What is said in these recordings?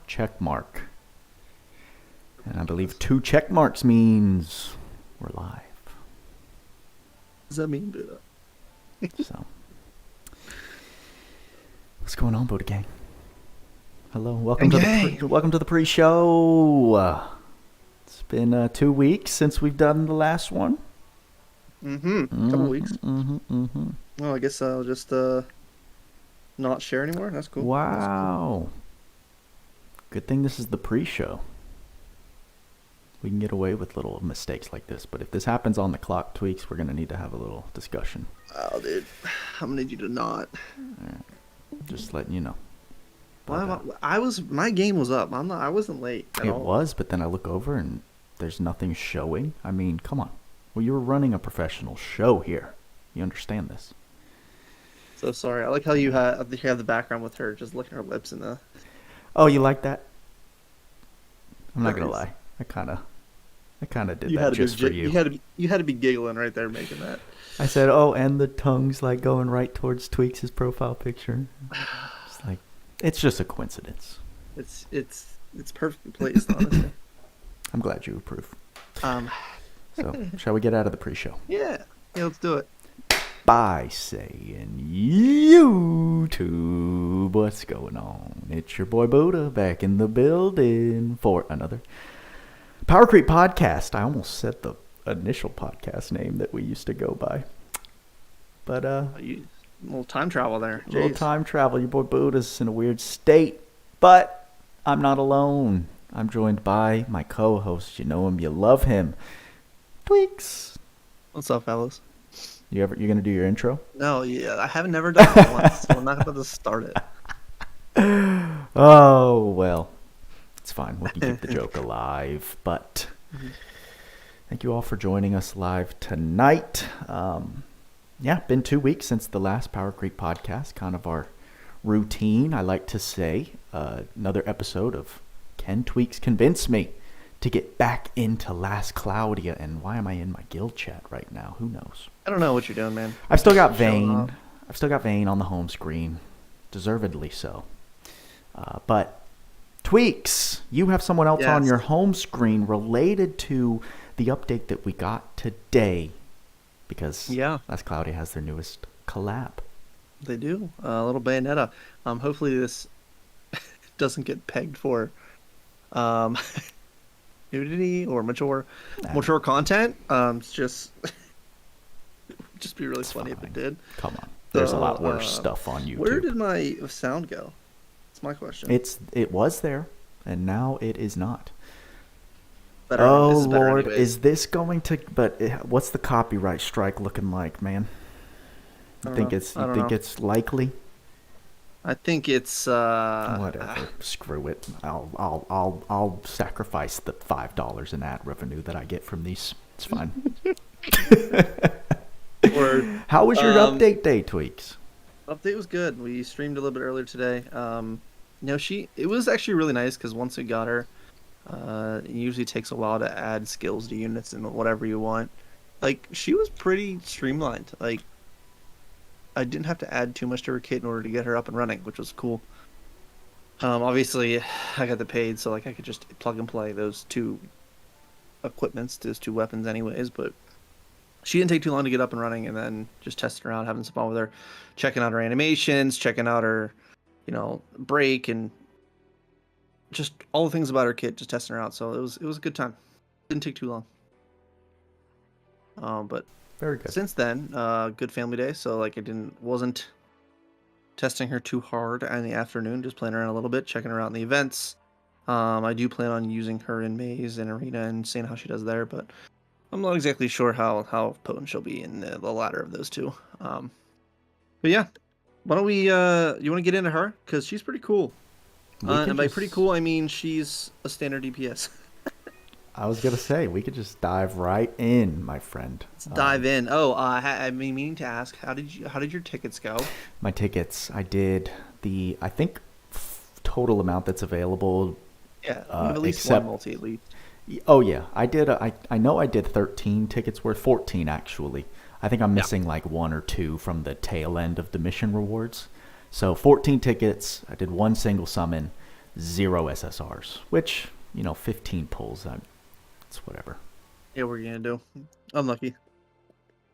check mark. And I believe 2 check marks means we're live. What does that mean, dude? So, what's going on, Buddha Gang? Hello, welcome to the pre-show. It's been 2 weeks since we've done the last one. Couple weeks. Well, I guess I'll just not share anymore. That's cool. Wow. That's cool. Good thing this is the pre-show. We can get away with little mistakes like this, but if this happens on the clock, Tweaks, we're gonna need to have a little discussion. Oh, dude, I'm gonna need you to not. Right. Just letting you know. My game was up. I wasn't late at all. It was, but then I look over and there's nothing showing. I mean, come on. Well, you're running a professional show here. You understand this? So sorry. I like how you have the background with her just licking her lips in the. Oh, you like that? I'm not gonna lie. I kind of did that just for you. You had to be giggling right there making that. I said, "Oh, and the tongue's like going right towards Tweaks' profile picture." It's like it's just a coincidence. It's perfectly placed, honestly. I'm glad you approve. So, shall we get out of the pre-show? Yeah, let's do it. By saying YouTube, what's going on? It's your boy Buddha back in the building for another POWERCREEP podcast. I almost said the initial podcast name that we used to go by. But, a little time travel there. A little time travel. Your boy Buddha's in a weird state. But I'm not alone. I'm joined by my co-host. You know him. You love him. Tweaks. What's up, fellas? You gonna do your intro? No, yeah, I haven't never done it once, so I'm not about to start it. Oh, well. It's fine. We can keep the joke alive. But thank you all for joining us live tonight. Been 2 weeks since the last POWERCREEP podcast. Kind of our routine, I like to say. Another episode of Can Tweaks Convince Me to get back into Last Cloudia. And why am I in my guild chat right now? Who knows? I don't know what you're doing, man. I've still got Vayne. I've still got Vayne on the home screen. Deservedly so. But Tweaks, you have someone else on your home screen related to the update that we got today. Because Last Cloudia has their newest collab. They do. A little Bayonetta. Hopefully this doesn't get pegged for nudity or mature content. It's just be really funny if it did. Come on. There's a lot worse stuff on YouTube. Where did my sound go? That's my question. It was there, and now it is not. Better, oh, Lord. Anyways. Is this going to... But what's the copyright strike looking like, man? You think it's likely? I think it's whatever. Screw it. I'll sacrifice the $5 in ad revenue that I get from these. It's fine. How was your update day, Tweaks? Update was good. We streamed a little bit earlier today. It was actually really nice because once we got her, it usually takes a while to add skills to units and whatever you want. Like, she was pretty streamlined. Like, I didn't have to add too much to her kit in order to get her up and running, which was cool. Obviously, I got the paid, so like I could just plug and play those two equipments, those two weapons anyways, but she didn't take too long to get up and running, and then just testing around, having some fun with her, checking out her animations, checking out her, break, and just all the things about her kit, just testing her out. So it was a good time. Didn't take too long. But very good. Since then, good family day. So like wasn't testing her too hard in the afternoon, just playing around a little bit, checking her out in the events. I do plan on using her in Maze and Arena and seeing how she does there, but I'm not exactly sure how potent she'll be in the latter of those two. But yeah, why don't we? You want to get into her because she's pretty cool. And by pretty cool, I mean she's a standard DPS. I was gonna say we could just dive right in, my friend. Let's dive in. Oh, I've been meaning to ask, how did your tickets go? My tickets, I did I think total amount that's available. Yeah, at least one multi at least. Oh yeah, I did. I know I did 13 tickets worth, 14 actually. I think I'm missing like 1 or 2 from the tail end of the mission rewards. So 14 tickets. I did 1 single summon. 0 SSRs, which, 15 pulls, it's whatever. Yeah, what are you gonna do? Unlucky.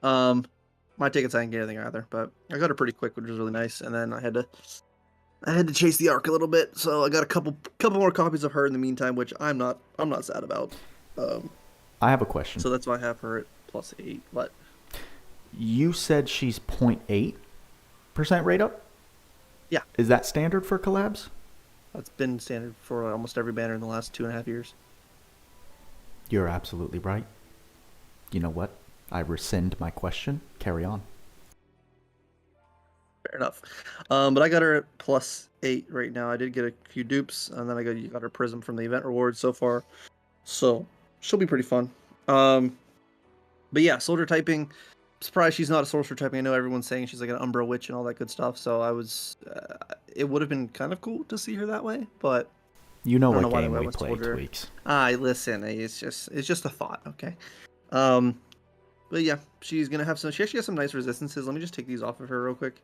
My tickets I didn't get anything either, but I got her pretty quick, which was really nice. And then I had to chase the Ark a little bit, so I got a couple more copies of her in the meantime, which I'm not sad about. I have a question. So that's why I have her at +8. But you said she's 0.8% rate up? Yeah. Is that standard for collabs? That's been standard for almost every banner in the last 2.5 years. You're absolutely right. You know what? I rescind my question. Carry on. Fair enough. But I got her at +8 right now. I did get a few dupes, and then I got her Prism from the event rewards so far. So she'll be pretty fun. But yeah, soldier typing. I'm surprised she's not a sorcerer typing. I know everyone's saying she's like an Umbra Witch and all that good stuff. So it would have been kind of cool to see her that way, but you know what game we play, Tweaks. Listen, it's just a thought, okay? But yeah, she's gonna have some. She actually has some nice resistances. Let me just take these off of her real quick.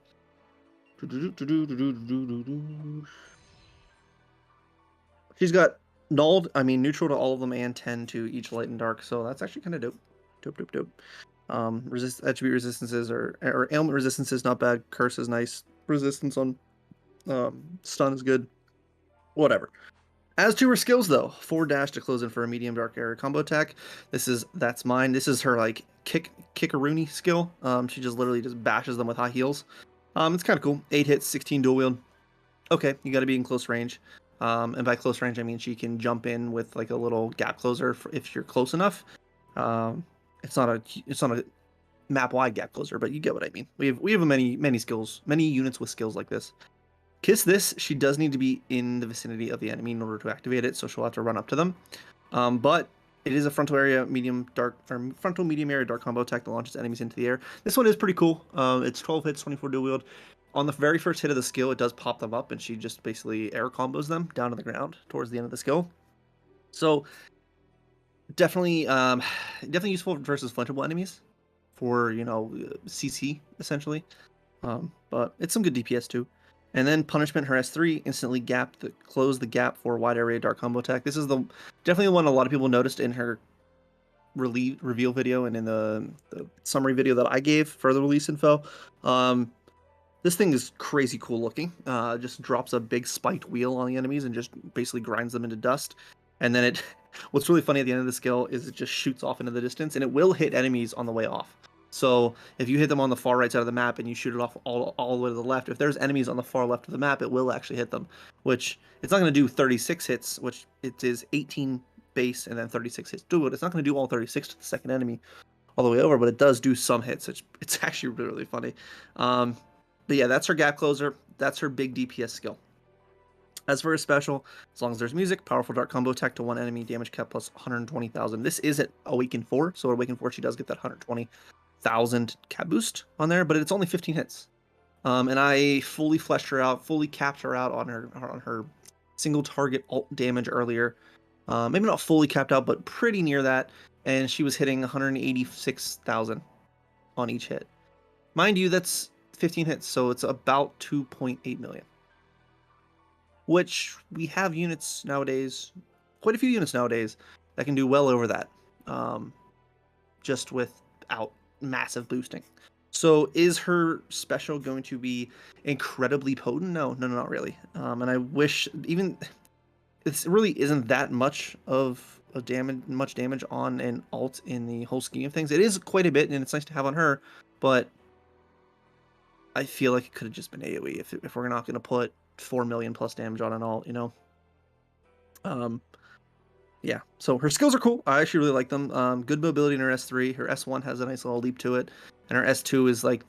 She's got neutral to all of them and 10 to each light and dark. So that's actually kind of dope. Dope. Attribute resistances or ailment resistances not bad. Curse is nice. Resistance on stun is good. Whatever. As to her skills, though, 4 dash to close in for a medium dark area combo attack. That's mine. This is her like kickaroony skill. She just literally just bashes them with high heels. It's kind of cool. 8 hits, 16 dual wield. Okay, you got to be in close range. And by close range, I mean she can jump in with like a little gap closer if you're close enough. It's not a map wide gap closer, but you get what I mean. We have many skills, many units with skills like this. Kiss this, she does need to be in the vicinity of the enemy in order to activate it, so she'll have to run up to them. But it is a frontal medium area dark combo attack that launches enemies into the air. This one is pretty cool. It's 12 hits, 24 dual wield. On the very first hit of the skill, it does pop them up, and she just basically air combos them down to the ground towards the end of the skill. So definitely useful versus flintable enemies for CC essentially. But it's some good DPS too. And then punishment, her S3 instantly close the gap for wide area dark combo attack. This is definitely the one a lot of people noticed in her reveal video and in the summary video that I gave for the release info. This thing is crazy cool looking. Just drops a big spiked wheel on the enemies and just basically grinds them into dust. And then what's really funny at the end of the skill is it just shoots off into the distance, and it will hit enemies on the way off. So if you hit them on the far right side of the map and you shoot it off all the way to the left, if there's enemies on the far left of the map, it will actually hit them. Which it's not going to do 36 hits, which it is 18 base and then 36 hits. It's not going to do all 36 to the second enemy all the way over, but it does do some hits. It's actually really, really funny. But yeah, that's her gap closer. That's her big DPS skill. As for her special, as long as there's music, powerful dark combo attack to one enemy, damage cap plus 120,000. This is at Awaken 4, so at Awaken 4 she does get that 120,000 cap boost on there, but it's only 15 hits. And I fully fleshed her out, fully capped her out on her single target ult damage earlier. Maybe not fully capped out, but pretty near that. And she was hitting 186,000 on each hit. Mind you, that's 15 hits, so it's about 2.8 million. Which we have units nowadays, quite a few units nowadays, that can do well over that, just without massive boosting. So is her special going to be incredibly potent? No, not really. And I wish it really isn't that much of damage on an alt in the whole scheme of things. It is quite a bit, and it's nice to have on her, but I feel like it could have just been AoE if we're not going to put 4 million plus damage on an alt, Yeah, so her skills are cool. I actually really like them. Good mobility in her S3. Her S1 has a nice little leap to it, and her S2 is like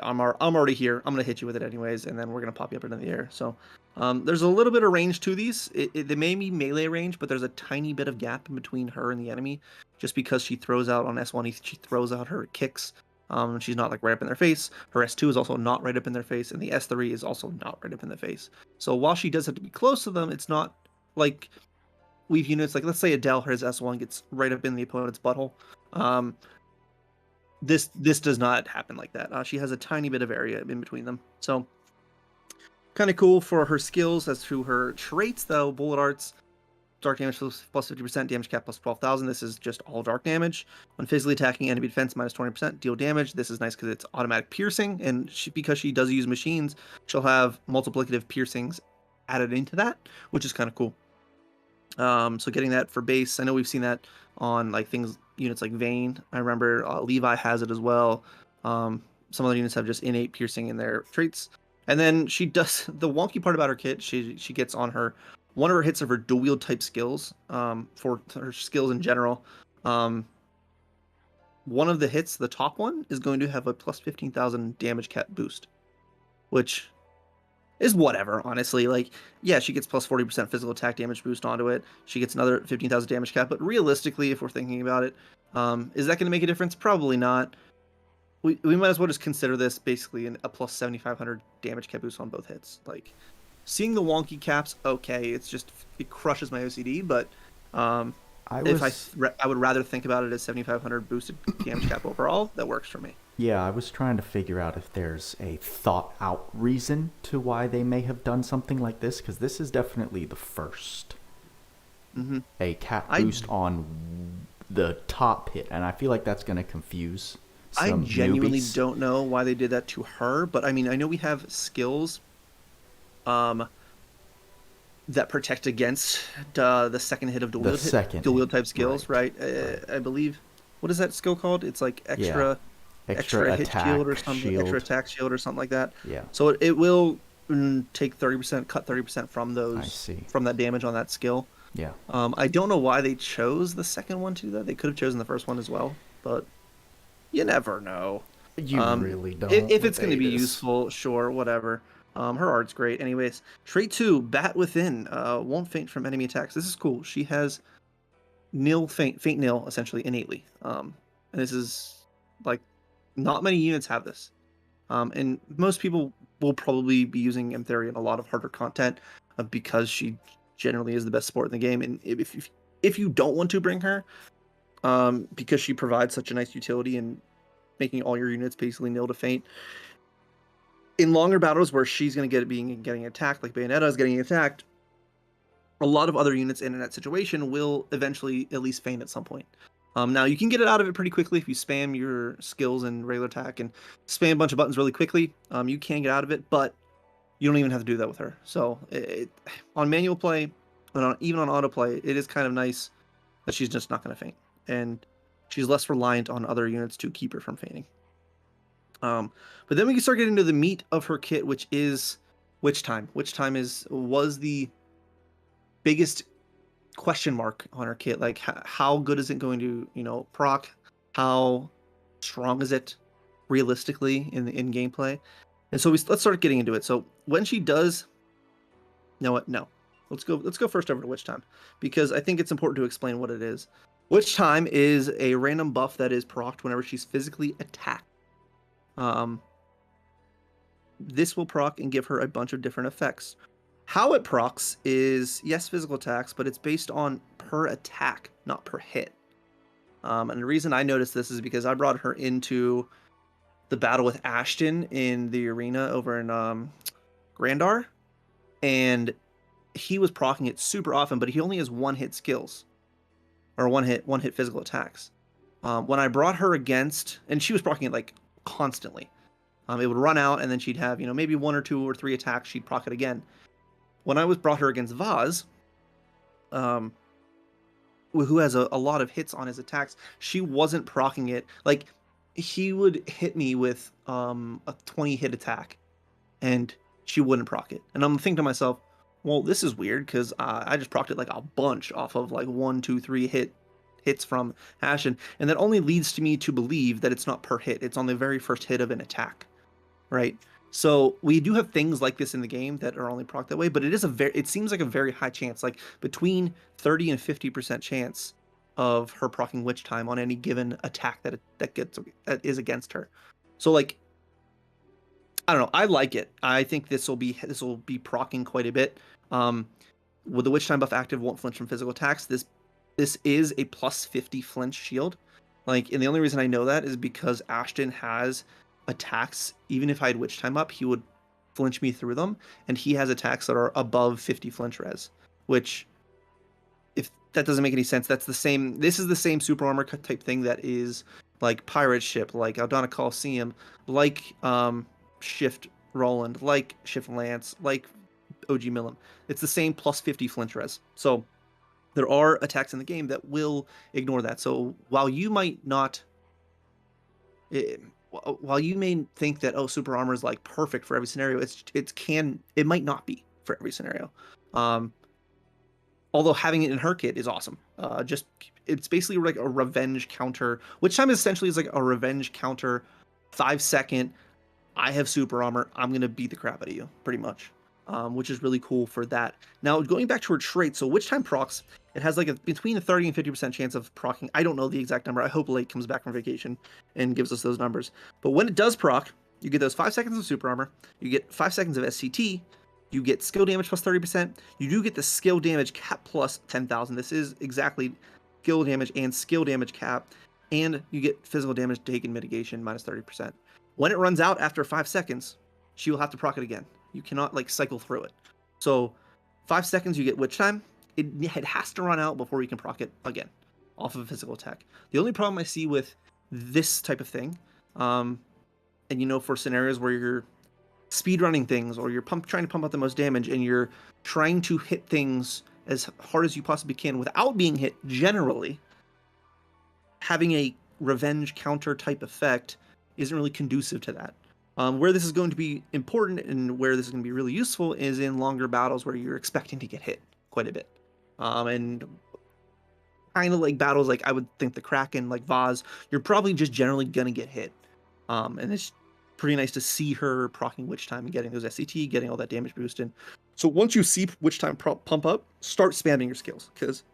I'm already here. I'm gonna hit you with it anyways, and then we're gonna pop you up into the air. So there's a little bit of range to these. They may be melee range, but there's a tiny bit of gap in between her and the enemy, just because she throws out on S1. She throws out her kicks. She's not like right up in their face. Her S2 is also not right up in their face, and the S3 is also not right up in the face. So while she does have to be close to them, it's not like we've units like, let's say Adel, her S1 gets right up in the opponent's butthole. This does not happen like that. She has a tiny bit of area in between them. So Kind of cool for her skills. As to her traits, though, bullet arts, dark damage plus 50%, damage cap plus 12,000. This is just all dark damage. When physically attacking enemy defense, minus 20%, deal damage. This is nice because it's automatic piercing, and because she does use machines, she'll have multiplicative piercings added into that, which is kind of cool. So getting that for base, I know we've seen that on like units like Vayne. I remember Levi has it as well. Some other units have just innate piercing in their traits. And then she does the wonky part about her kit. She gets on her one of her hits of her dual wield type skills. For her skills in general. One of the hits, the top one, is going to have a plus 15,000 damage cap boost, which is whatever, honestly. Like, yeah, she gets plus 40% physical attack damage boost onto it. She gets another 15,000 damage cap, but realistically, if we're thinking about it, is that going to make a difference? Probably not. We might as well just consider this basically a plus 7,500 damage cap boost on both hits. Like, seeing the wonky caps, okay, it crushes my OCD, but I would rather think about it as 7,500 boosted damage cap overall. That works for me. Yeah, I was trying to figure out if there's a thought-out reason to why they may have done something like this, because this is definitely the first. A cap boost on the top hit, and I feel like that's going to confuse some I genuinely newbies. don't know why they did that to her, but I mean, I know we have skills that protect against the second hit of dual wield type skills, right? I believe. What is that skill called? It's like extra hit shield or something, extra attack shield or something like that. Yeah. So it will take 30%, cut 30% from from that damage on that skill. Yeah. I don't know why they chose the second one to do that. They could have chosen the first one as well, but you never know. You really don't. If it's going to be useful, sure, whatever. Her art's great. Anyways, trait 2, Bat Within. Won't faint from enemy attacks. This is cool. She has faint nil, essentially, innately. And this is, like, not many units have this. And most people will probably be using Emtheria in a lot of harder content because she generally is the best support in the game. And if you don't want to bring her, because she provides such a nice utility in making all your units basically nil to faint, in longer battles where she's going to getting attacked, like Bayonetta is getting attacked, a lot of other units in that situation will eventually at least faint at some point. Now, you can get it out of it pretty quickly if you spam your skills and regular attack and spam a bunch of buttons really quickly. You can get out of it, but you don't even have to do that with her. So on manual play, and even on autoplay, it is kind of nice that she's just not going to faint. And she's less reliant on other units to keep her from fainting. But then we can start getting into the meat of her kit, which is Witch Time. Witch Time was the biggest question mark on her kit. Like, how good is it going to, proc? How strong is it realistically in gameplay? And so let's start getting into it. So when she does, no, let's go first over to Witch Time, because I think it's important to explain what it is. Witch Time is a random buff that is procced whenever she's physically attacked. This will proc and give her a bunch of different effects. How it procs is, yes, physical attacks, but it's based on per attack, not per hit. And the reason I noticed this is because I brought her into the battle with Ashton in the arena over in Grandar, and he was proccing it super often, but he only has one hit skills, or one hit physical attacks. When I brought her against, and she was proccing it like constantly. It would run out, and then she'd have maybe 1 or 2 or 3 attacks. She'd proc it again. When I brought her against Vaz, who has a lot of hits on his attacks, she wasn't proccing it. Like, he would hit me with a 20 hit attack, and she wouldn't proc it. And I'm thinking to myself, well, this is weird, because I just procced it like a bunch off of like 1, 2, 3 hits from Ashton, and that only leads to me to believe that it's not per hit. It's on the very first hit of an attack, right? So we do have things like this in the game that are only proc that way, but it seems like a very high chance, like between 30 and 50% chance of her proccing Witch Time on any given attack that is against her. So, like, I don't know, I like it. I think this will be proccing quite a bit. With the Witch Time buff active, won't flinch from physical attacks. This is a plus 50 flinch shield. Like, and the only reason I know that is because Ashton has attacks. Even if I had Witch Time up, he would flinch me through them, and he has attacks that are above 50 flinch res, which, if that doesn't make any sense, this is the same super armor type thing that is like Pirate Ship, like Aldana Coliseum, like Shift Roland, like Shift Lance, like OG Milim. It's the same plus 50 flinch res. So there are attacks in the game that will ignore that. So while you might not, while you may think that super armor is like perfect for every scenario, it might not be for every scenario. Although having it in her kit is awesome. It's basically like a revenge counter, which time essentially is like a revenge counter, 5-second. I have super armor. I'm gonna beat the crap out of you, pretty much, which is really cool for that. Now going back to her trait, so which time procs, it has like between a 30 and 50% chance of proccing. I don't know the exact number. I hope Lake comes back from vacation and gives us those numbers. But when it does proc, you get those 5 seconds of super armor. You get 5 seconds of SCT. You get skill damage plus 30%. You do get the skill damage cap plus 10,000. This is exactly skill damage and skill damage cap. And you get physical damage taken mitigation minus 30%. When it runs out after 5 seconds, she will have to proc it again. You cannot like cycle through it. So 5 seconds you get witch time. It has to run out before you can proc it again off of a physical attack. The only problem I see with this type of thing, and for scenarios where you're speedrunning things or you're trying to pump out the most damage and you're trying to hit things as hard as you possibly can without being hit, generally having a revenge counter type effect isn't really conducive to that. Where this is going to be important and where this is going to be really useful is in longer battles where you're expecting to get hit quite a bit. And kind of like battles like I would think the Kraken, like Vaz, you're probably just generally going to get hit. And it's pretty nice to see her proccing Witch Time and getting those SCT, getting all that damage boost in. So once you see Witch Time pump up, start spamming your skills, because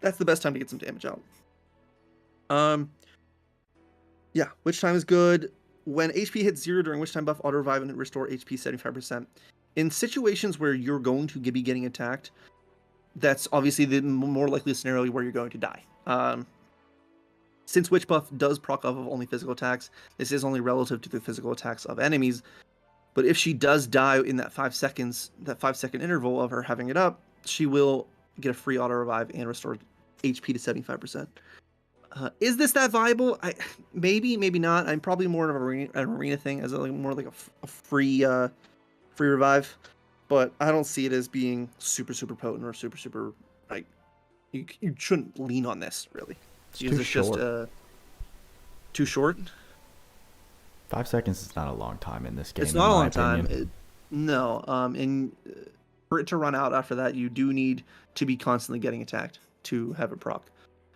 that's the best time to get some damage out. Yeah, Witch Time is good. When HP hits 0 during Witch Time buff, auto revive and restore HP 75%. In situations where you're going to be getting attacked, that's obviously the more likely scenario where you're going to die. Since Witch Buff does proc off of only physical attacks, this is only relative to the physical attacks of enemies. But if she does die in that 5 seconds, that 5-second interval of her having it up, she will get a free auto revive and restore HP to 75%. Is this that viable? Maybe not. I'm probably more of an arena thing, as more like a free revive. But I don't see it as being super potent or super like you shouldn't lean on this really. It's just too short. 5 seconds is not a long time in this game. It's not a long time. No. And for it to run out after that, you do need to be constantly getting attacked to have it proc.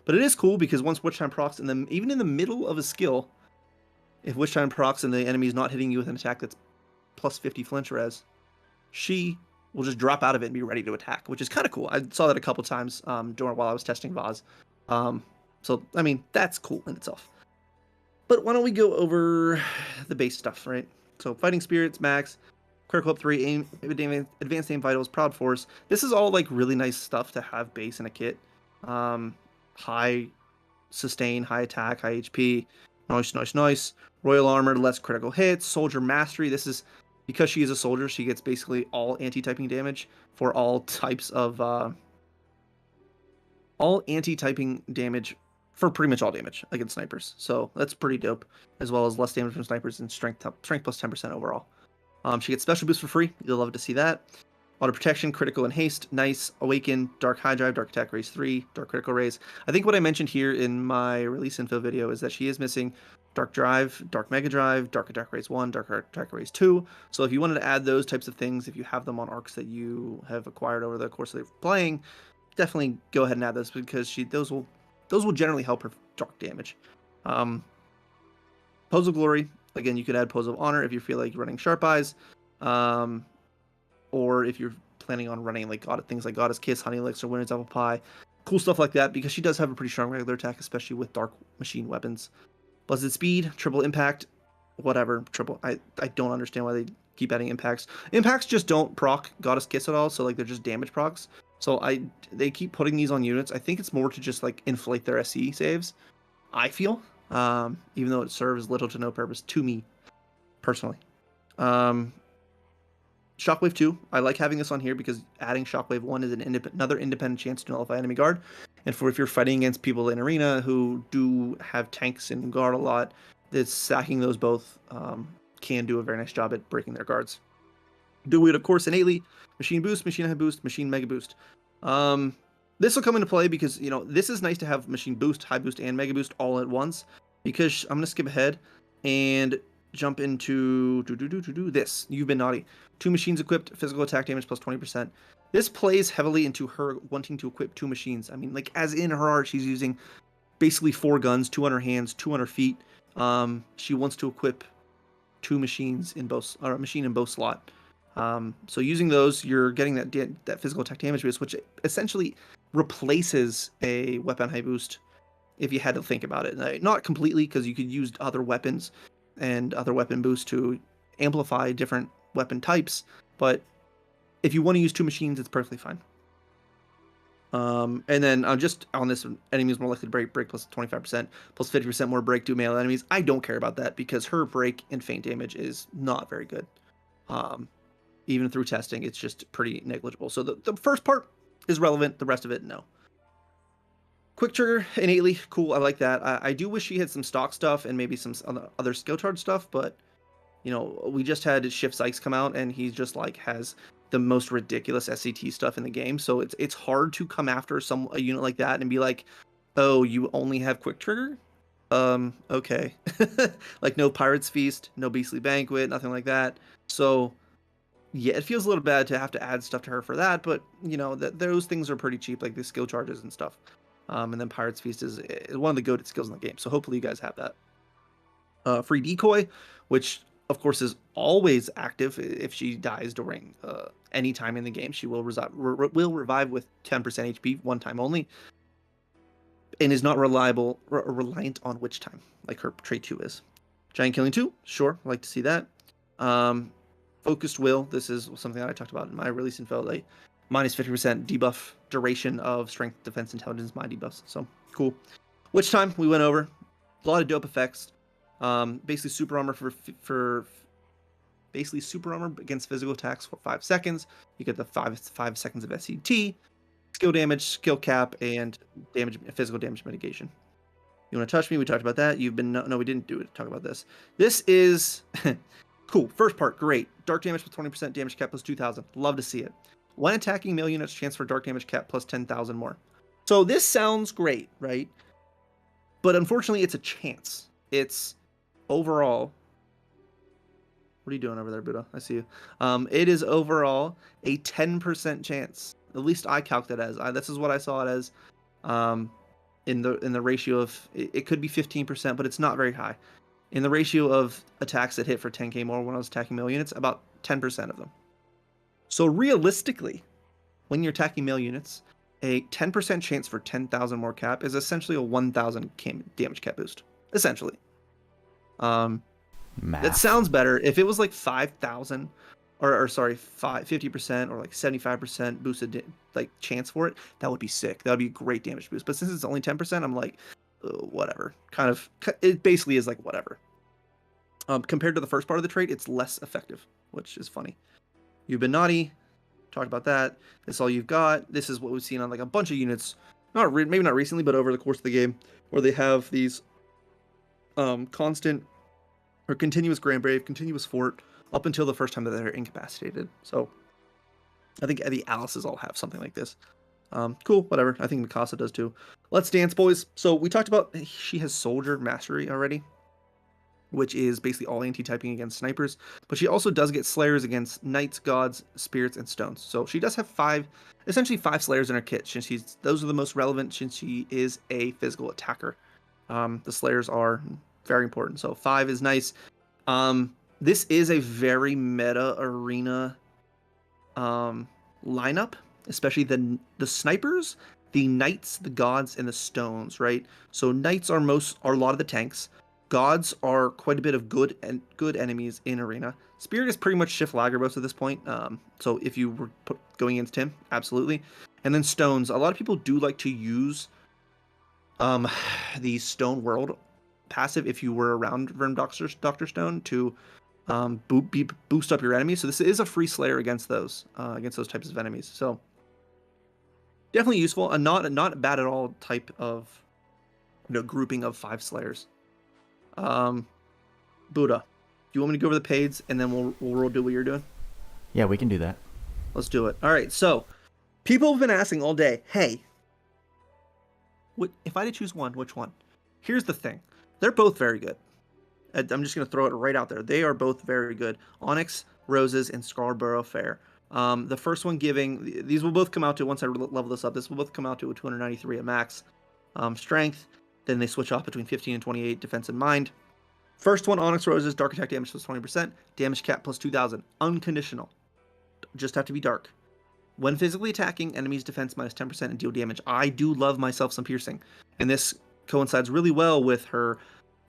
But it is cool because once Witch Time procs, and then even in the middle of a skill, if Witch Time procs and the enemy is not hitting you with an attack that's plus 50 flinch res, she will just drop out of it and be ready to attack, which is kind of cool. I saw that a couple times while I was testing Vaz. So, I mean, that's cool in itself. But why don't we go over the base stuff, right? So, Fighting Spirits, Max, Critical Up 3, Advanced Aim Vitals, Proud Force. This is all, like, really nice stuff to have base in a kit. High sustain, high attack, high HP. Nice. Royal Armor, less critical hits. Soldier Mastery. This is, because she is a soldier, she gets basically all anti-typing damage for all types of... all anti-typing damage for pretty much all damage against snipers. So that's pretty dope, as well as less damage from snipers and strength plus 10% overall. She gets special boost for free. You'll love to see that. Auto protection, critical and haste, nice. Awaken, dark high drive, dark attack raise 3, dark critical raise. I think what I mentioned here in my release info video is that she is missing dark drive, dark mega drive, dark attack raise 1, dark attack raise 2. So if you wanted to add those types of things, if you have them on arcs that you have acquired over the course of playing, definitely go ahead and add those, because those will generally help her dark damage. Pose of Glory, again, you could add Pose of Honor if you feel like you're running Sharp Eyes, or if you're planning on running like things like Goddess Kiss, Honey Elixir, Winter's Apple Pie, cool stuff like that, because she does have a pretty strong regular attack, especially with dark machine weapons. Blessed Speed, Triple Impact, whatever, triple. I don't understand why they keep adding impacts. Impacts just don't proc Goddess Kiss at all, so like they're just damage procs. So they keep putting these on units. I think it's more to just like inflate their SC saves, I feel, even though it serves little to no purpose to me personally. Shockwave 2, I like having this on here because adding Shockwave 1 is another independent chance to nullify enemy guard. And for if you're fighting against people in arena who do have tanks and guard a lot, this sacking those both can do a very nice job at breaking their guards. Do it, of course, innately. Machine boost, machine high boost, machine mega boost. This will come into play because, you know, this is nice to have machine boost, high boost, and mega boost all at once. Because I'm going to skip ahead and jump into this. You've been naughty. 2 machines equipped, physical attack damage plus 20%. This plays heavily into her wanting to equip 2 machines. I mean, like, as in her art, she's using basically 4 guns, 2 on her hands, 2 on her feet. She wants to equip 2 machines in both, or a machine in both slot. So using those, you're getting that physical attack damage boost, which essentially replaces a weapon high boost if you had to think about it. Not completely, because you could use other weapons and other weapon boosts to amplify different weapon types, but if you want to use 2 machines, it's perfectly fine. And then just on this, enemies more likely to break plus 25%, plus 50% more break to melee enemies. I don't care about that because her break and feint damage is not very good. Even through testing, it's just pretty negligible. So the first part is relevant, the rest of it, no. Quick trigger, innately, cool, I like that. I do wish she had some stock stuff and maybe some other skill charge stuff, but, you know, we just had Shift Sykes come out, and he just, like, has the most ridiculous SCT stuff in the game, so it's hard to come after a unit like that and be like, oh, you only have quick trigger? Okay. Like, no Pirate's Feast, no Beastly Banquet, nothing like that. So, yeah, it feels a little bad to have to add stuff to her for that, but, you know, those things are pretty cheap, like the skill charges and stuff. And then Pirate's Feast is one of the goated skills in the game, so hopefully you guys have that. Free Decoy, which, of course, is always active. If she dies during any time in the game, she will revive with 10% HP, one time only, and is not reliant on which time, like her trait 2 is. Giant Killing 2, sure, I like to see that. Focused Will, this is something that I talked about in my release info, like minus 50% debuff duration of strength, defense, intelligence, mind debuffs. So cool. Which time we went over a lot of dope effects. Basically super armor for basically super armor against physical attacks for 5 seconds. You get the 5 seconds of SCT, skill damage, skill cap, and physical damage mitigation. You want to touch me? We talked about that. No, we didn't talk about this. This is cool. First part, great. Dark damage with 20%, damage cap plus 2,000. Love to see it. When attacking melee units, chance for dark damage cap plus 10,000 more. So this sounds great, right? But unfortunately, it's a chance. It's overall. What are you doing over there, Buddha? I see you. It is overall a 10% chance. At least I calculated it as. This is what I saw it as. In the ratio of it could be 15%, but it's not very high. In the ratio of attacks that hit for 10k more when I was attacking melee units, about 10% of them. So realistically, when you're attacking melee units, a 10% chance for 10,000 more cap is essentially a 1,000 damage cap boost. Essentially. That sounds better. If it was like 5,000, or sorry, 50% or like 75% boosted like chance for it, that would be sick. That would be a great damage boost. But since it's only 10%, I'm like, whatever. It basically is like whatever. Compared to the first part of the trait, it's less effective, which is funny. You've been naughty. Talked about that. That's all you've got. This is what we've seen on like a bunch of units. Maybe not recently, but over the course of the game, where they have these constant or continuous Grand Brave, continuous Fort, up until the first time that they're incapacitated. So I think the Alice's all have something like this. Cool, whatever. I think Mikasa does too. Let's dance, boys. So we talked about she has Soldier Mastery already, which is basically all anti-typing against snipers, but she also does get Slayers against Knights, Gods, Spirits, and Stones. So she does have essentially five Slayers in her kit, since those are the most relevant since she is a physical attacker. The Slayers are very important, so 5 is nice. This is a very meta arena lineup, especially the snipers, the Knights, the Gods, and the Stones, right? So Knights are a lot of the tanks. Gods are quite a bit of good enemies in arena. Spirit is pretty much Shift Lagarbos at this point. So if you were going against him, absolutely. And then Stones. A lot of people do like to use the Stone World passive if you were around Verdant Doctor Stone to boost up your enemies. So this is a free Slayer against those types of enemies. So definitely useful, and not bad at all type of grouping of 5 Slayers. Buddha, do you want me to go over the paids and then we'll do what you're doing? Yeah, we can do that. Let's do it. All right. So people have been asking all day, hey, if I had to choose one, which one? Here's the thing. They're both very good. I'm just going to throw it right out there. They are both very good. Onyx Roses and Scarborough Fair. The first one these will both come out to, once I level this up, this will both come out to a 293 at max strength. Then they switch off between 15 and 28 defense and mind. First one, Onyx Roses, dark attack damage plus 20%, damage cap plus 2000, unconditional. Just have to be dark. When physically attacking, enemies defense minus 10% and deal damage. I do love myself some piercing, and this coincides really well with her,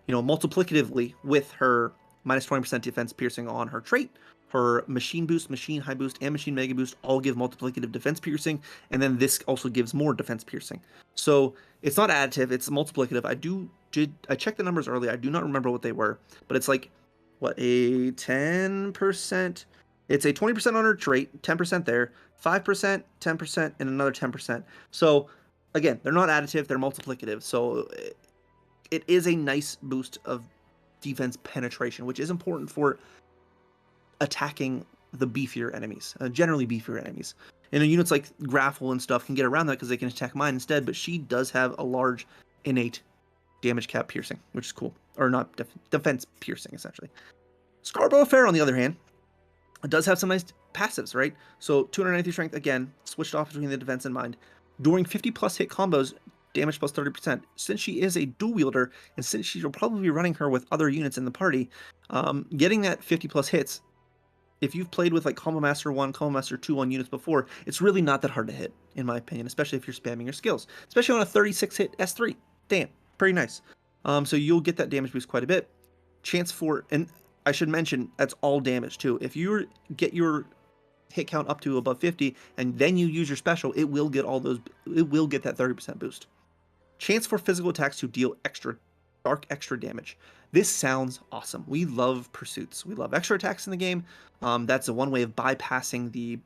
multiplicatively with her minus 20% defense piercing on her trait. Her machine boost, machine high boost, and machine mega boost all give multiplicative defense piercing, and then this also gives more defense piercing. So it's not additive, it's multiplicative. I checked the numbers earlier. I do not remember what they were, but it's like, a 10%? It's a 20% on her trait, 10% there, 5%, 10%, and another 10%. So again, they're not additive, they're multiplicative. So it is a nice boost of defense penetration, which is important for attacking the beefier enemies, generally beefier enemies. And units like Grapple and stuff can get around that because they can attack mine instead, but she does have a large innate damage cap piercing, which is cool. Or not, defense piercing, essentially. Scarborough Fair, on the other hand, does have some nice passives, right? So 293 strength, again, switched off between the defense and mind. During 50 plus hit combos, damage plus 30%. Since she is a dual wielder, and since she'll probably be running her with other units in the party, getting that 50 plus hits, if you've played with like Combo Master 1, Combo Master 2 on units before, it's really not that hard to hit, in my opinion, especially if you're spamming your skills. Especially on a 36 hit S3. Damn, pretty nice. So you'll get that damage boost quite a bit. Chance for, and I should mention, that's all damage too. If you get your hit count up to above 50, and then you use your special, it will get that 30% boost. Chance for physical attacks to deal extra damage. This sounds awesome. We love pursuits. We love extra attacks in the game. That's one way of bypassing the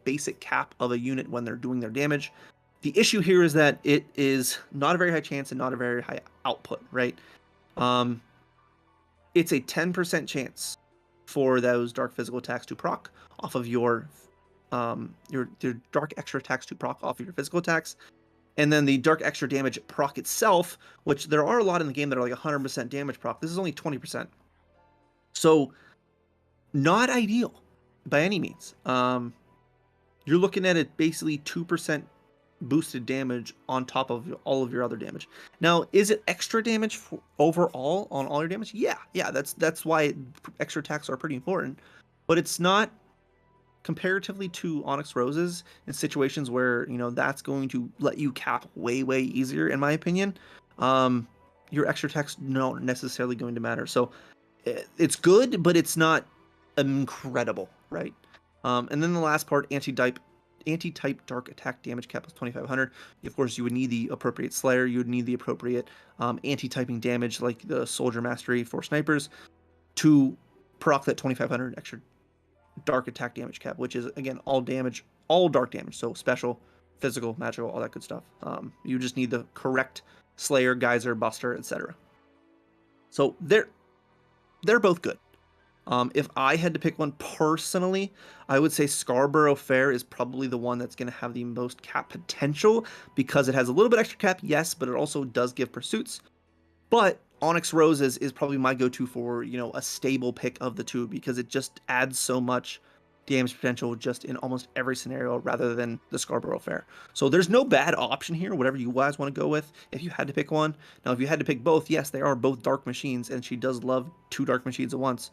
basic cap of a unit when they're doing their damage. The issue here is that it is not a very high chance and not a very high output, right? It's a 10% chance for those dark physical attacks to proc off of your dark extra attacks to proc off of your physical attacks. And then the dark extra damage proc itself, which there are a lot in the game that are like 100% damage proc. This is only 20%. So not ideal by any means. You're looking at it basically 2% boosted damage on top of all of your other damage. Now, is it extra damage overall on all your damage? Yeah, that's why extra attacks are pretty important. But it's not comparatively to Onyx Roses in situations where, that's going to let you cap way, way easier, in my opinion. Your extra attacks not necessarily going to matter. So it's good, but it's not incredible, right? And then the last part, anti-type dark attack damage cap plus 2500. Of course, you would need the appropriate Slayer. You would need the appropriate anti-typing damage, like the Soldier Mastery for snipers, to proc that 2500 extra dark attack damage cap, which is, again, all dark damage. So special, physical, magical, all that good stuff. You just need the correct Slayer, Geyser, Buster, etc. So they're both good. If I had to pick one personally, I would say Scarborough Fair is probably the one that's going to have the most cap potential, because it has a little bit extra cap, yes, but it also does give pursuits. But Onyx Roses is probably my go-to for, a stable pick of the two, because it just adds so much damage potential just in almost every scenario rather than the Scarborough Fair. So there's no bad option here, whatever you guys want to go with, if you had to pick one. Now, if you had to pick both, yes, they are both dark machines, and she does love 2 dark machines at once.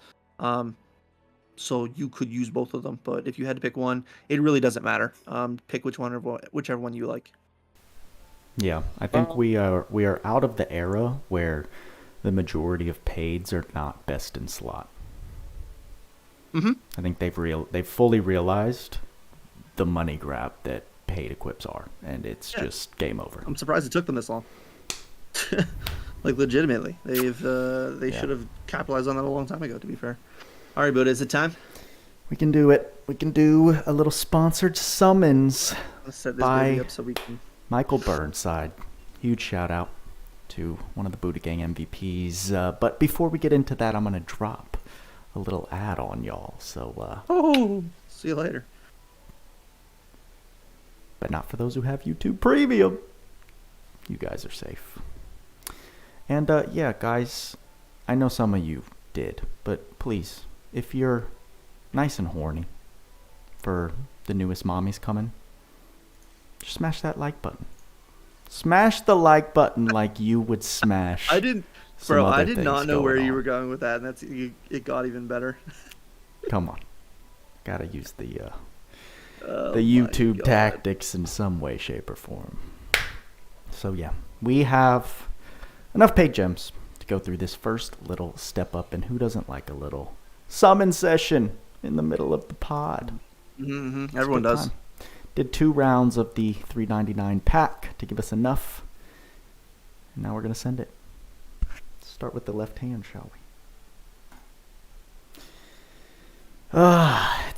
So you could use both of them, but if you had to pick one, it really doesn't matter. Pick whichever one you like. Yeah, I think we are out of the era where the majority of paids are not best in slot. Mm-hmm. I think they've fully realized the money grab that paid equips are, and it's just game over. I'm surprised it took them this long. Like legitimately, they Yeah. should have capitalized on that a long time ago. To be fair. All right, Buddha, is it time? We can do it. We can do a little sponsored summons Let's set this baby by up so we can. Michael Burnside. Huge shout out to one of the Buddha Gang MVPs. But before we get into that, I'm going to drop a little ad on y'all. So, Oh, see you later. but not for those who have YouTube Premium. You guys are safe. And yeah, guys, I know some of you did, but please, if you're nice and horny for the newest mommies coming, just smash that like button. Smash the like button like you would smash. I did not know where you were going with that, and it got even better. Come on, gotta use the Oh YouTube tactics in some way, shape, or form. So yeah, we have enough paid gems to go through this first little step up, and who doesn't like a little summon session in the middle of the pod? Mm-hmm. Everyone does. Time. Did 2 rounds of the $3.99 pack to give us enough, and now we're gonna send it. Let's start with the left hand, shall we?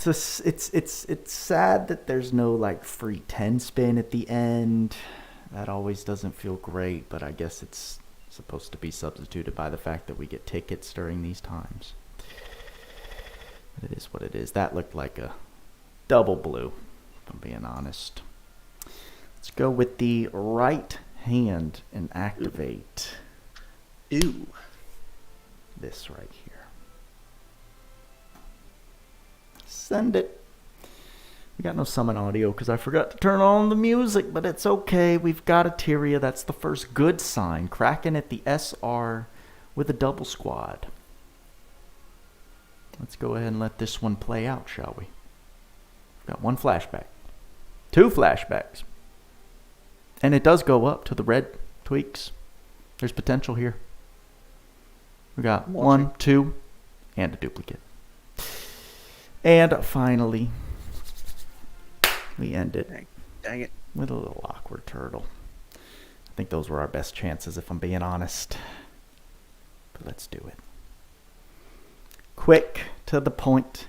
It's sad that there's no like free 10 spin at the end. That always doesn't feel great, but I guess it's supposed to be substituted by the fact that we get tickets during these times. But it is what it is. That looked like a double blue, if I'm being honest. Let's go with the right hand and activate Ew. this right here. Send it. We got no summon audio because I forgot to turn on the music, but it's okay. We've got a Tyria. That's the first good sign. Cracking at the SR with a double squad. Let's go ahead and let this one play out, shall we? We've got 1 flashback. 2 flashbacks. And it does go up to the red tweaks. There's potential here. We got 1, 2, and a duplicate. And finally, we end it Dang it. with a little awkward turtle. I think those were our best chances, if I'm being honest. But let's do it. Quick, to the point.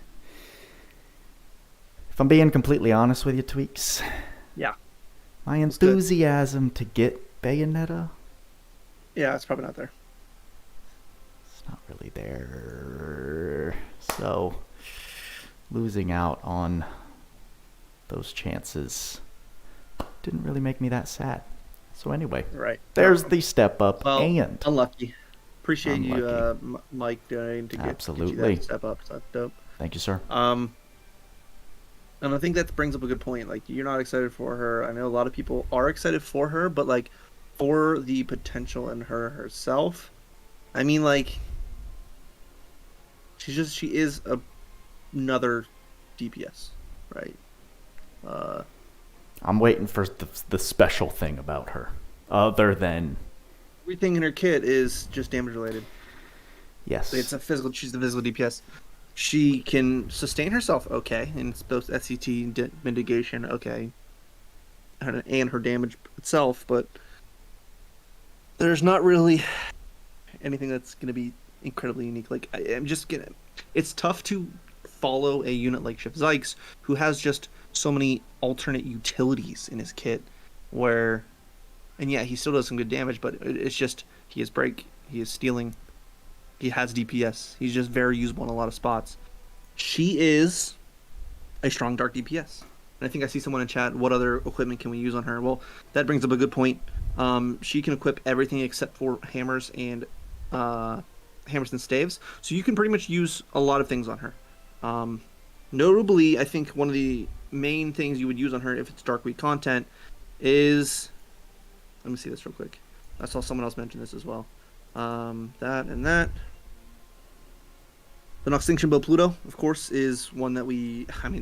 If I'm being completely honest with you, Tweaks. Yeah. My enthusiasm to get Bayonetta, Yeah, it's probably not there. it's not really there. So, losing out on those chances didn't really make me that sad. So anyway, Right. there's the step up. Well, and unlucky. Appreciate you, Unlucky. Mike, donating to get you Absolutely. that step up. So that's dope. Thank you, sir. And I think that brings up a good point. Like, you're not excited for her. I know a lot of people are excited for her, but like, for the potential in her herself, I mean, like, she is another DPS, right? I'm waiting for the special thing about her, other than Everything in her kit is just damage related. yes, It's a physical. She's the physical DPS. She can sustain herself, okay, and it's both SCT mitigation, okay, and her damage itself. But there's not really anything that's gonna be incredibly unique. Like, I'm just gonna. It's tough to follow a unit like Shift Zykes, who has just so many alternate utilities in his kit, where, and yeah, he still does some good damage, but it's just he has break, he is stealing. He has DPS. He's just very usable in a lot of spots. She is a strong dark DPS. And I think I see someone in chat, what other equipment can we use on her? Well, that brings up a good point. She can equip everything except for hammers and staves. So you can pretty much use a lot of things on her. Notably, I think one of the main things you would use on her if it's Dark Week content is... Let me see this real quick. I saw someone else mention this as well. That and that. The Noxtinction Bow Pluto, of course, is one that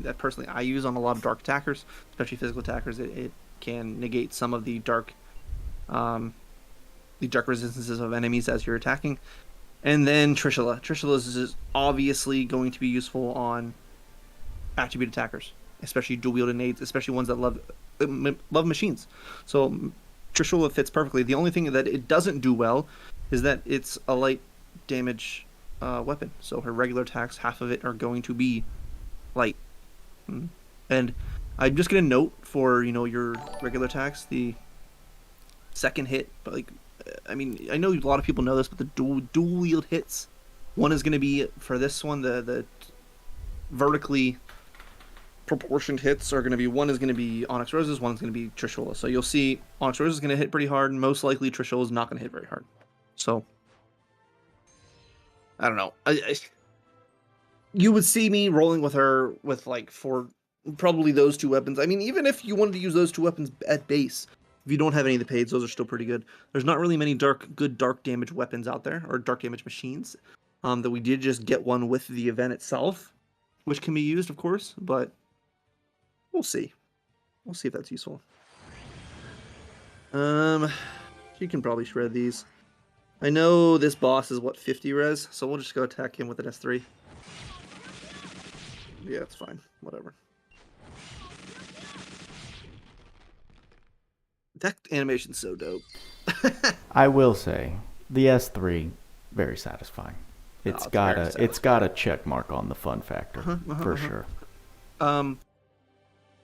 that personally I use on a lot of dark attackers, especially physical attackers. It can negate some of the dark resistances of enemies as you're attacking. And then Trishula. Trishula is obviously going to be useful on attribute attackers, especially dual wielded nades, especially ones that love machines. So Trishula fits perfectly. The only thing that it doesn't do well is that it's a light damage weapon. So her regular attacks, half of it are going to be light. And I'm just gonna note for your regular attacks, the second hit, but like, I mean, I know a lot of people know this, but the dual wield hits, one is gonna be for this one, the vertically proportioned hits are gonna be, one is gonna be Onyx Roses, one's gonna be Trishula. So you'll see Onyx Roses is gonna hit pretty hard, and most likely Trishula is not gonna hit very hard. So I don't know. You would see me rolling with her with like probably those two weapons. I mean, even if you wanted to use those two weapons at base, if you don't have any of the paids, those are still pretty good. There's not really many good dark damage weapons out there, or dark damage machines. That we did just get one with the event itself, which can be used, of course, but we'll see. We'll see if that's useful. She can probably shred these. I know this boss is, 50 res, so we'll just go attack him with an S3. Yeah, it's fine. Whatever. That animation's so dope. I will say, the S3, very satisfying. It's got a check mark on the fun factor, for sure. Why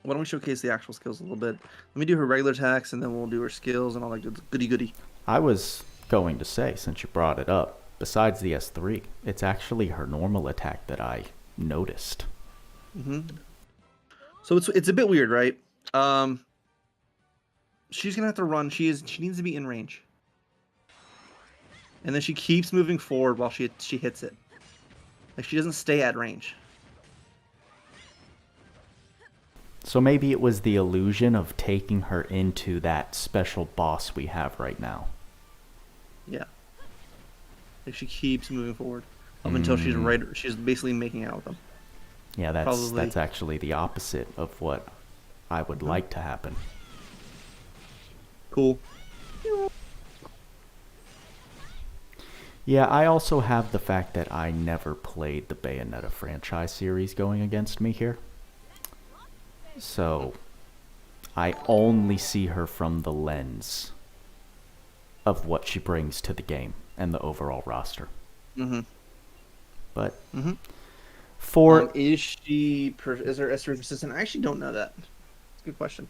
don't we showcase the actual skills a little bit? Let me do her regular attacks, and then we'll do her skills and all that goody. I was going to say, since you brought it up, besides the S3, it's actually her normal attack that I noticed. So it's a bit weird, right? She's gonna have to run. She needs to be in range, and then she keeps moving forward while she hits it. Like, she doesn't stay at range. So maybe it was the illusion of taking her into that special boss we have right now. Yeah. Like, she keeps moving forward until she's basically making out with them. Yeah, that's actually the opposite of what I would like to happen. Cool. Yeah, I also have the fact that I never played the Bayonetta franchise series going against me here. So, I only see her from the lens of what she brings to the game and the overall roster. But for is her S3 persistent? I actually don't know that. It's a good question.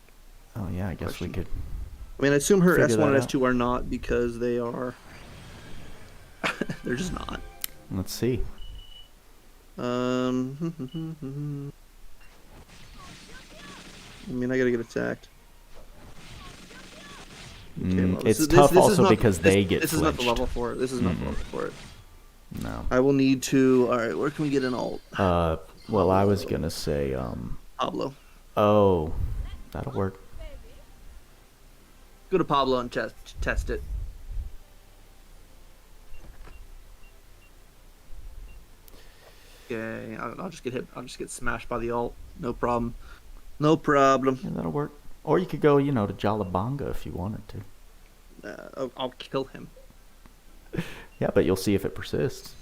Oh yeah, I guess we could. I mean, I assume her S1 and S2 are not, because they are. They're just not. Let's see. I mean, I gotta get attacked. Okay, well, it's tough also because they get This flinched. is not the level for it. This is not the level for it. No. I will need to... Alright, where can we get an alt? Well, I was gonna say, Pablo. Oh, that'll work. Go to Pablo and test it. Okay, I'll just get hit. I'll just get smashed by the alt. No problem. No problem. Yeah, that'll work. Or you could go, to Jalabanga if you wanted to. I'll kill him. Yeah, but you'll see if it persists.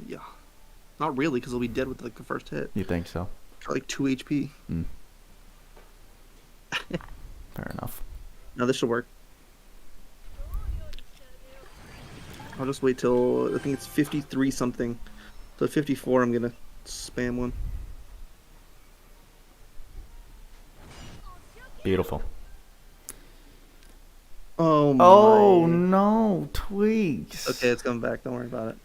Yeah. Not really, because he'll be dead with the first hit. You think so? For like 2 HP. Fair enough. No, this should work. I'll just wait till, I think it's 53 something. So 54, I'm gonna spam one. Beautiful. Oh my. Oh no, Tweaks. Okay, it's coming back. Don't worry about it.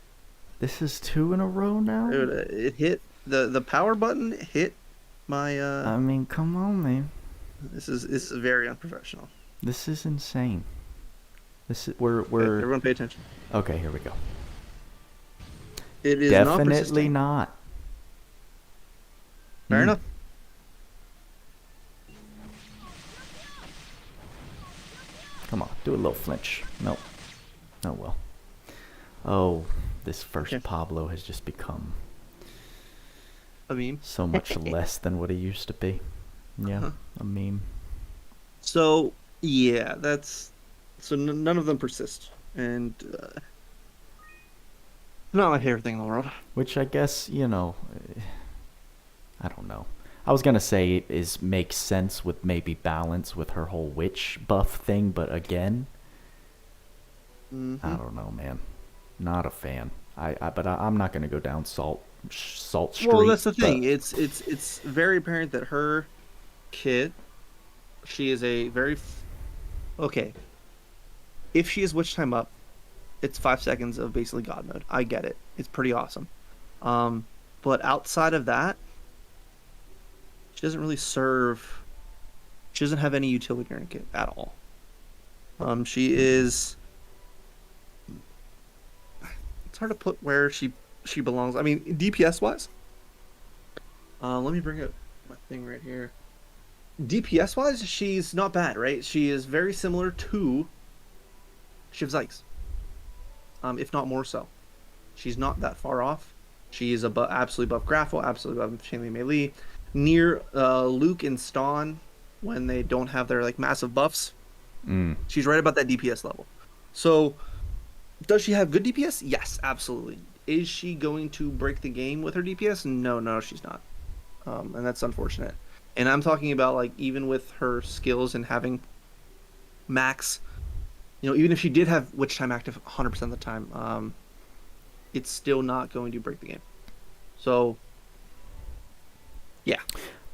This is 2 in a row now? Dude, it hit, the power button hit my, I mean, come on, man. This is very unprofessional. This is insane. This is, we're Okay, everyone pay attention. Okay, here we go. It is definitely not. Fair enough. Come on, do a little flinch. Nope. Oh well. Oh, this first Pablo has just become a meme. So much less than what he used to be. Yeah, a meme. So yeah, none of them persist, and not my favorite thing in the world. Which I guess, I don't know. I was gonna say makes sense with maybe balance with her whole witch buff thing, but again, I don't know, man. Not a fan. I'm not gonna go down Salt Street. Well, that's the but- thing. It's very apparent that her kit, she is a very okay. If she is Witch Time up, it's 5 seconds of basically God mode. I get it. It's pretty awesome. But outside of that, she doesn't really serve. She doesn't have any utility in her kit at all. She is. It's hard to put where she belongs. I mean, DPS wise. Let me bring up my thing right here. DPS wise, she's not bad, right? She is very similar to Shiv Zykes, if not more so. She's not that far off. She is absolutely above Grapple, absolutely above Chainlink Melee, near Luke and Ston when they don't have their like massive buffs. She's right about that DPS level. So, does she have good DPS? Yes, absolutely. Is she going to break the game with her DPS? No, she's not. And that's unfortunate. And I'm talking about like even with her skills and having max, even if she did have Witch Time active 100% of the time, it's still not going to break the game. So, yeah.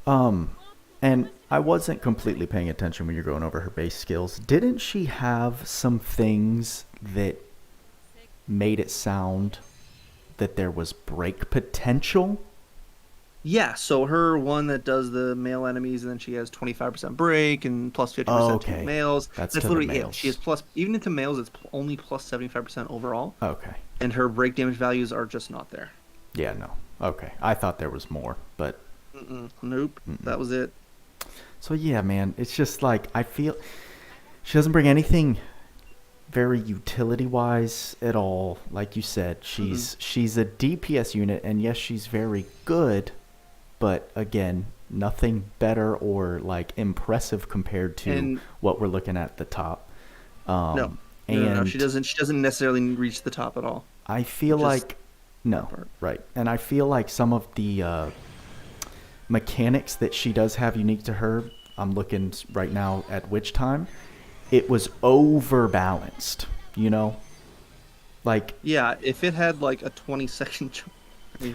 And I wasn't completely paying attention when you're going over her base skills. Didn't she have some things that made it sound that there was break potential? Yeah, so her one that does the male enemies, and then she has 25% break and plus 50% to males. That's literally males. it. She has plus, even into males, it's only plus 75% overall. Okay. And her break damage values are just not there. Yeah, no. Okay. I thought there was more, but... Nope. That was it. So yeah, man, it's just like, I feel... She doesn't bring anything very utility-wise at all. Like you said, she's a DPS unit, and yes, she's very good, but again, nothing better or like impressive compared to what we're looking at the top. No, she doesn't necessarily reach the top at all. I feel like right, and I feel like some of the mechanics that she does have unique to her. I'm looking right now at Witch Time. It was overbalanced, like if it had like a 20-second.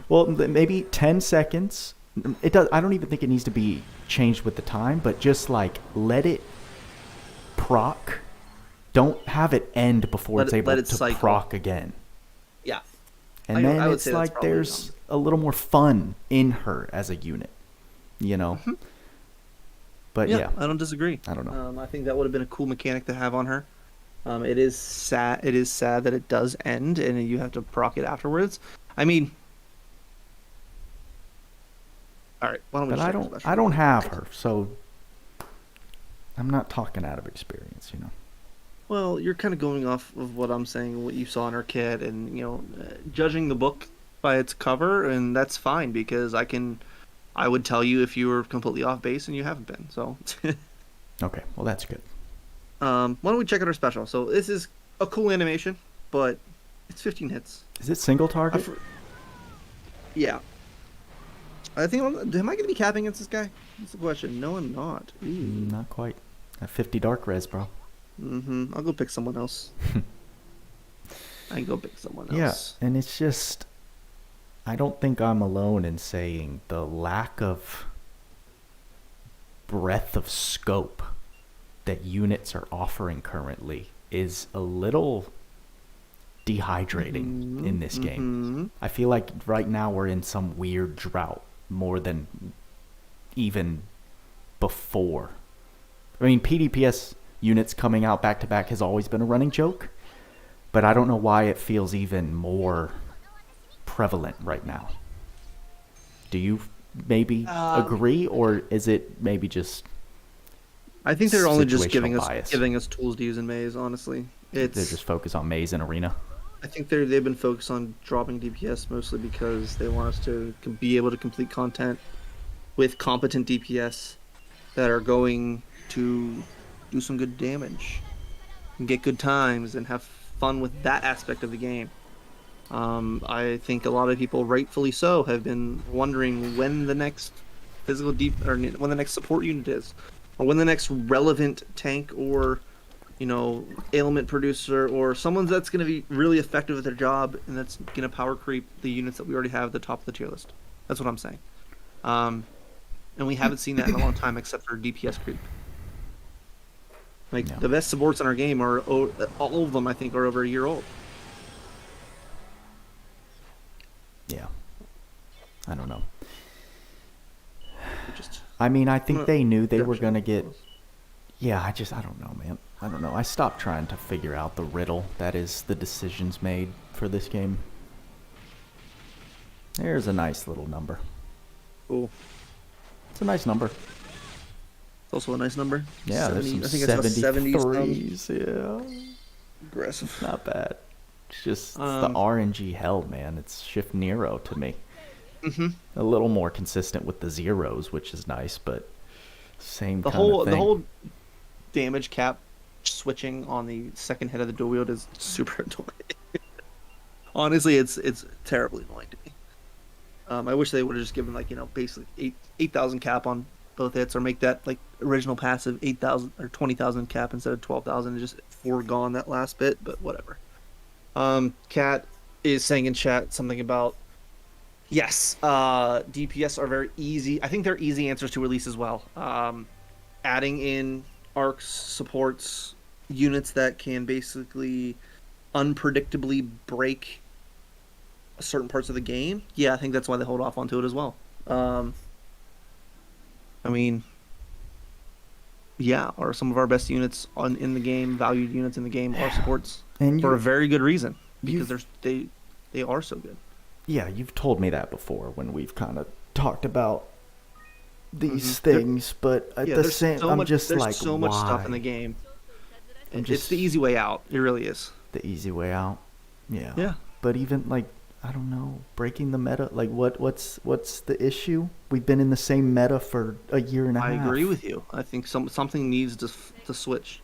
Well, maybe 10 seconds. It does. I don't even think it needs to be changed with the time, but just like let it proc. Don't have it end before it's able to proc again. Yeah. And then it's like there's a little more fun in her as a unit, But yeah, I don't disagree. I don't know. I think that would have been a cool mechanic to have on her. It is sad. It is sad that it does end and you have to proc it afterwards. I mean, all right. Why don't we? But I don't have her, so I'm not talking out of experience, Well, you're kind of going off of what I'm saying, what you saw in her kit, and judging the book by its cover, and that's fine because I would tell you if you were completely off base and you haven't been. So. Okay, well that's good. Why don't we check out our special? So this is a cool animation, but it's 15 hits. Is it single target? Yeah. I think. Am I going to be capping against this guy? That's the question. No, I'm not. Not quite. At 50 dark res, bro. I'll go pick someone else. Yeah, and it's just, I don't think I'm alone in saying the lack of breadth of scope that units are offering currently is a little dehydrating in this game. I feel like right now we're in some weird drought more than even before. I mean, PDPS units coming out back to back has always been a running joke, but I don't know why it feels even more prevalent right now. Do you maybe agree, or is it maybe just? I think they're only just giving us tools to use in Maze. Honestly, they're just focused on Maze and Arena. I think they've been focused on dropping DPS mostly because they want us to be able to complete content with competent DPS that are going to do some good damage and get good times and have fun with that aspect of the game. I think a lot of people, rightfully so, have been wondering when the next when the next support unit is, or when the next relevant tank or ailment producer, or someone that's going to be really effective at their job and that's going to power creep the units that we already have at the top of the tier list. That's what I'm saying. And we haven't seen that in a long time except for DPS creep. Like, the best supports in our game are, all of them, I think, are over a year old. Yeah. I don't know. Just, I mean, I think they knew they were going to get... Yeah, I don't know, man. I don't know. I stopped trying to figure out the riddle that is the decisions made for this game. There's a nice little number. Cool. It's a nice number. It's also a nice number. Yeah, 70, there's I think some it's 73s. Yeah. Aggressive. Not bad. It's just it's the RNG hell, man. It's Shift Nero to me. A little more consistent with the zeros, which is nice, but same kind of thing. The whole damage cap switching on the second hit of the dual wield is super annoying. Honestly, it's terribly annoying to me. I wish they would have just given, like, basically 8,000 cap on both hits, or make that like original passive 8,000 or 20,000 cap instead of 12,000 and just foregone that last bit, but whatever. Kat is saying in chat something about, yes, DPS are very easy. I think they're easy answers to release as well. Adding in arcs, supports, units that can basically unpredictably break certain parts of the game. Yeah, I think that's why they hold off onto it as well. I mean, yeah, are some of our best units in the game, valued units in the game, are supports, and for a very good reason, because they are so good. Yeah, you've told me that before when we've kind of talked about these things, but at the same, I'm just like, there's so much stuff in the game. It's the easy way out. It really is. The easy way out. Yeah. Yeah. But even like, I don't know, breaking the meta. Like, what's the issue? We've been in the same meta for a year and a half. I agree with you. I think something needs to switch.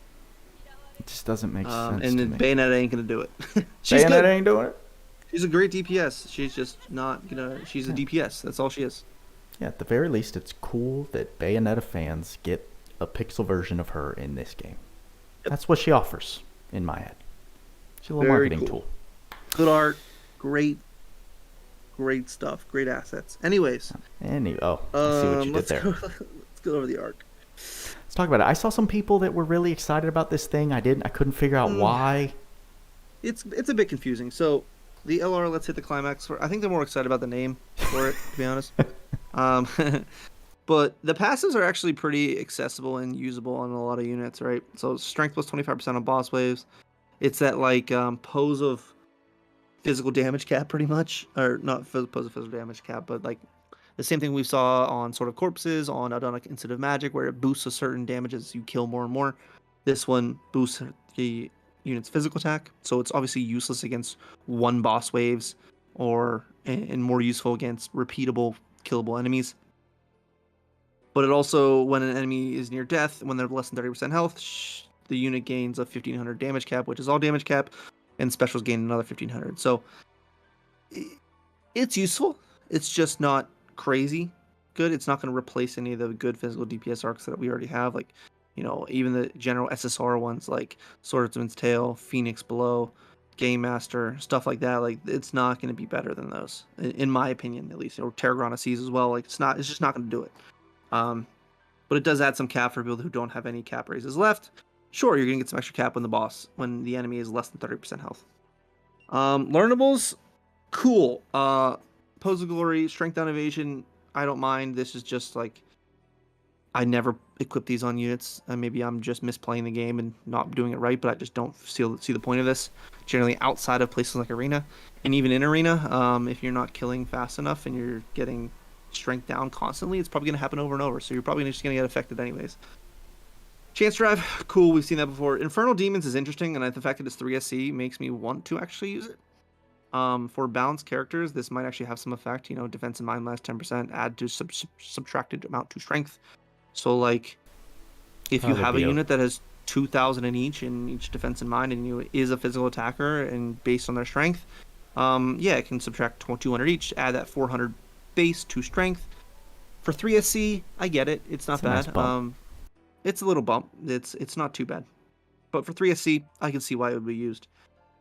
It just doesn't make sense. And to me. Bayonetta ain't gonna do it. Bayonetta ain't doing it. She's a great DPS. She's just not gonna. She's a DPS. That's all she is. Yeah, at the very least, it's cool that Bayonetta fans get a pixel version of her in this game. Yep. That's what she offers, in my head. She's a little marketing tool. Good art, great stuff, great assets. Anyways. I see what you did there. Let's go over the arc. Let's talk about it. I saw some people that were really excited about this thing. I couldn't figure out why. It's a bit confusing. So, the LR, let's hit the climax. I think they're more excited about the name for it, to be honest. But the passives are actually pretty accessible and usable on a lot of units, right? So strength plus 25% on boss waves. It's that like pose of physical damage cap, pretty much, or not pose of physical damage cap, but like the same thing we saw on Sword of Corpses, on Aldanian Incident Magic, where it boosts a certain damage as you kill more and more. This one boosts the unit's physical attack, so it's obviously useless against one boss waves, and more useful against repeatable killable enemies. But it also, when an enemy is near death, when they're less than 30% health, the unit gains a 1500 damage cap, which is all damage cap, and specials gain another 1500. So it's useful. It's just not crazy good. It's not going to replace any of the good physical DPS arcs that we already have. Like, even the general SSR ones like Swordsman's Tale, Phoenix Below, Game Master, stuff like that. Like, it's not going to be better than those, in my opinion, at least. Or Terragrana Seas as well. Like, it's just not going to do it. But it does add some cap for people who don't have any cap raises left. Sure, you're going to get some extra cap when the enemy is less than 30% health. Learnables, cool. Pose of Glory, Strength Down Evasion, I don't mind. This is just like, I never equip these on units. Maybe I'm just misplaying the game and not doing it right, but I just don't see the point of this. Generally outside of places like Arena, and even in Arena, if you're not killing fast enough and you're getting strength down constantly, it's probably going to happen over and over, so you're probably just going to get affected anyways. Chance Drive, cool, we've seen that before. Infernal Demons is interesting, and the fact that it's 3SC makes me want to actually use it. For balanced characters, this might actually have some effect. Defense in mind last 10%, add to subtracted amount to strength. So, like, if you have a unit that has 2,000 in each defense in mind, and is a physical attacker, and based on their strength, it can subtract 200 each, add that 400 base to strength. For 3SC, I get it. It's not bad. Nice, it's a little bump. It's not too bad. but for 3 SC, I can see why it would be used.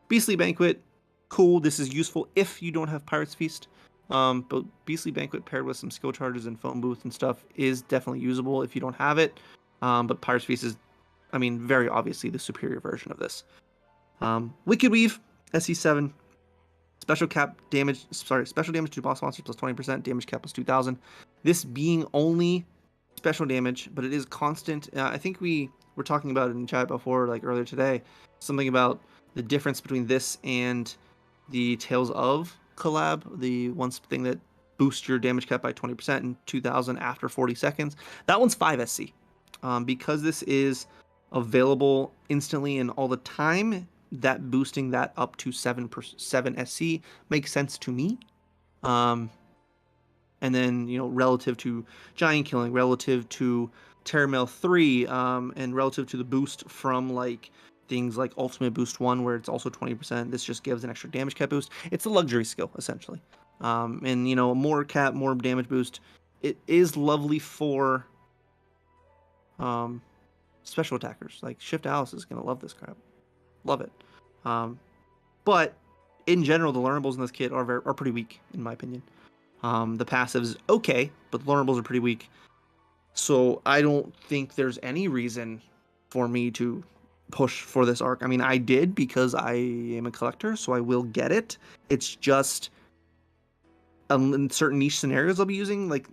Beastly Banquet, cool. This is useful if you don't have Pirate's Feast. But Beastly Banquet paired with some skill charges and phone booth and stuff is definitely usable if you don't have it. But Pirate's Feast is, I mean, very obviously the superior version of this. Wicked Weave, SC7. Special damage to boss monsters plus 20%, damage cap plus 2000. This being only special damage, but it is constant. I think we were talking about it in chat before, like earlier today, something about the difference between this and the Tales of collab, the one thing that boosts your damage cap by 20% and 2000 after 40 seconds. That one's 5 SC. Because this is available instantly and all the time, that boosting that up to 7 SC makes sense to me. And then, you know, relative to giant killing, relative to Terramail 3, and relative to the boost from like things like Ultimate Boost 1, where it's also 20%, this just gives an extra damage cap boost. It's a luxury skill, essentially. And, you know, more cap, more damage boost. It is lovely for special attackers. Like, Shift Alice is going to love this crap. Love it. But in general, the learnables in this kit are pretty weak, in my opinion. The passive's okay, but the learnables are pretty weak. So I don't think there's any reason for me to push for this arc. I mean, I did because I am a collector, so I will get it. It's just in certain niche scenarios I'll be using, like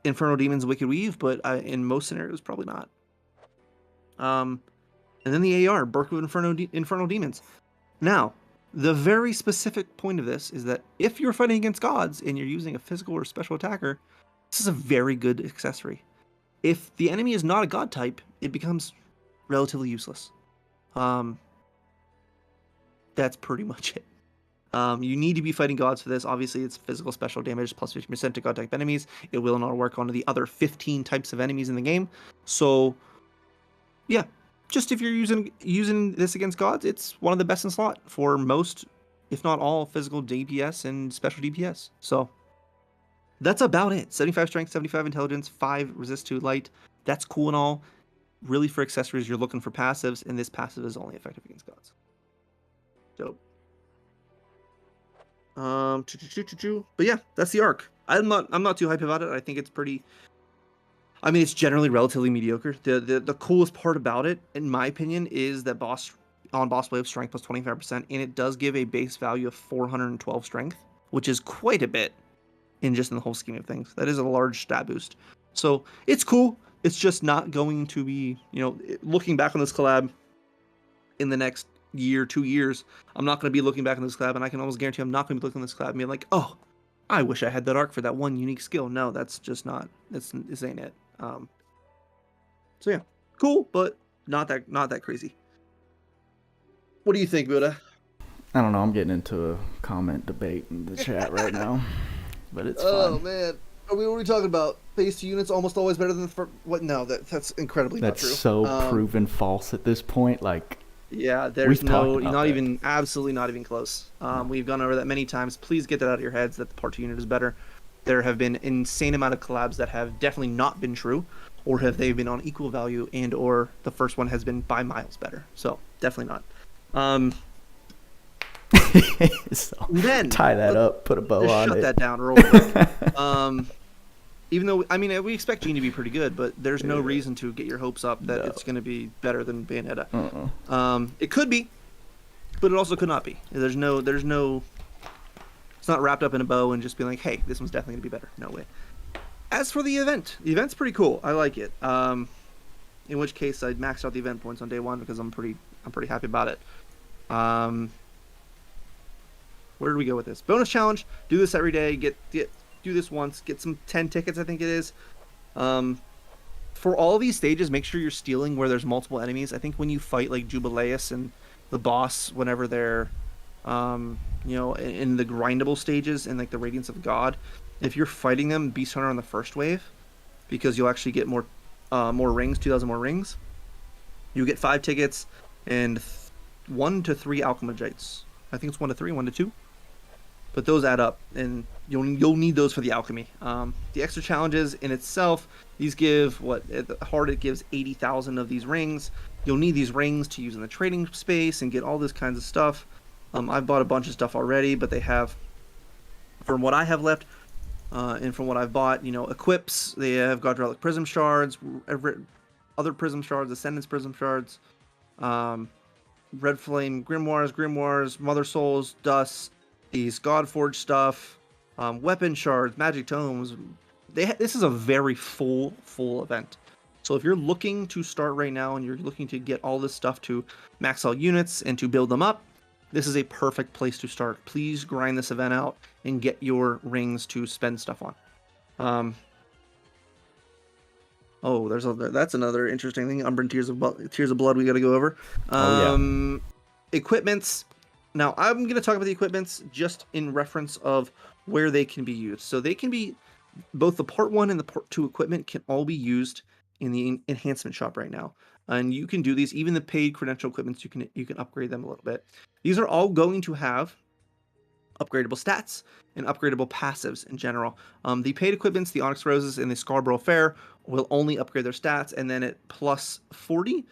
Inferno Demons, Wicked Weave, but in most scenarios, probably not. And then the AR, Burk of Infernal Demons. Now, the very specific point of this is that if you're fighting against gods and you're using a physical or special attacker, this is a very good accessory. If the enemy is not a god type, it becomes relatively useless. That's pretty much it. You need to be fighting gods for this. Obviously, it's physical special damage plus 50% to god type enemies. It will not work on the other 15 types of enemies in the game. So, yeah, just if you're using this against gods, it's one of the best in slot for most, if not all, physical DPS and special DPS. So that's about it. 75 strength, 75 intelligence, 5 resist to light. That's cool and all. Really, for accessories, you're looking for passives, and this passive is only effective against gods. Dope. But yeah, that's the arc. I'm not too hyped about it. I think it's pretty. I mean, it's generally relatively mediocre. The coolest part about it, in my opinion, is that boss wave strength plus 25%, and it does give a base value of 412 strength, which is quite a bit in the whole scheme of things. That is a large stat boost. So it's cool. It's just not going to be, you know, looking back on this collab in the next year, 2 years, I'm not going to be looking back on this collab, and I can almost guarantee I'm not going to be looking at this collab and being like, oh, I wish I had that arc for that one unique skill. No, that's just not. This ain't it. So yeah, cool, but not that crazy. What do you think, Buddha? I don't know. I'm getting into a comment debate in the chat right now, but it's oh fun. Man, what are we talking about? Phase 2 units almost always better than the what? No, that's incredibly not true. That's so proven false at this point. Like, yeah, there's absolutely not even close. We've gone over that many times. Please get that out of your heads that the Part 2 unit is better. There have been insane amount of collabs that have definitely not been true, or have they been on equal value, and or the first one has been by miles better. So definitely not. So then tie that up, put a bow on shut it. That down real quick. Even though, I mean, we expect Jeanne to be pretty good, but there's no reason to get your hopes up that it's going to be better than Bayonetta. It could be, but it also could not be. There's no. It's not wrapped up in a bow and just being like, hey, this one's definitely going to be better. No way. As for the event's pretty cool. I like it. In which case, I maxed out the event points on day 1 because I'm pretty happy about it. Where do we go with this? Bonus challenge. Do this every day. Do this once. Get some 10 tickets, I think it is. For all these stages, make sure you're stealing where there's multiple enemies. I think when you fight like Jubileus and the boss, whenever they're you know, in the grindable stages and like the Radiance of God, if you're fighting them, Beast Hunter on the first wave, because you'll actually get more rings, 2,000 more rings. You get 5 tickets and 1 to 3 Alchemagites. I think it's 1 to 3, 1 to 2. but those add up, and you'll need those for the alchemy. The extra challenges in itself, these give at the heart it gives 80,000 of these rings. You'll need these rings to use in the trading space and get all this kinds of stuff. I've bought a bunch of stuff already, but they have, from what I have left, and from what I've bought, equips. They have Goddess Prism Shards, other Prism Shards, Descendants Prism Shards, Red Flame Grimoires, Mother Souls, Dust, these Godforge stuff, Weapon Shards, Magic Tomes. This is a very full event. So if you're looking to start right now and you're looking to get all this stuff to max all units and to build them up, this is a perfect place to start. Please grind this event out and get your rings to spend stuff on. That's another interesting thing. Umbran Tears of Blood we got to go over. Equipments. Now I'm going to talk about the equipments just in reference of where they can be used. So they can be, both the Part 1 and the Part 2 equipment can all be used in the enhancement shop right now. And you can do these, even the paid credential equipments, you can upgrade them a little bit. These are all going to have upgradable stats and upgradable passives in general. The paid equipments, the Onyx Roses and the Scarborough Fair, will only upgrade their stats, and then at plus 40,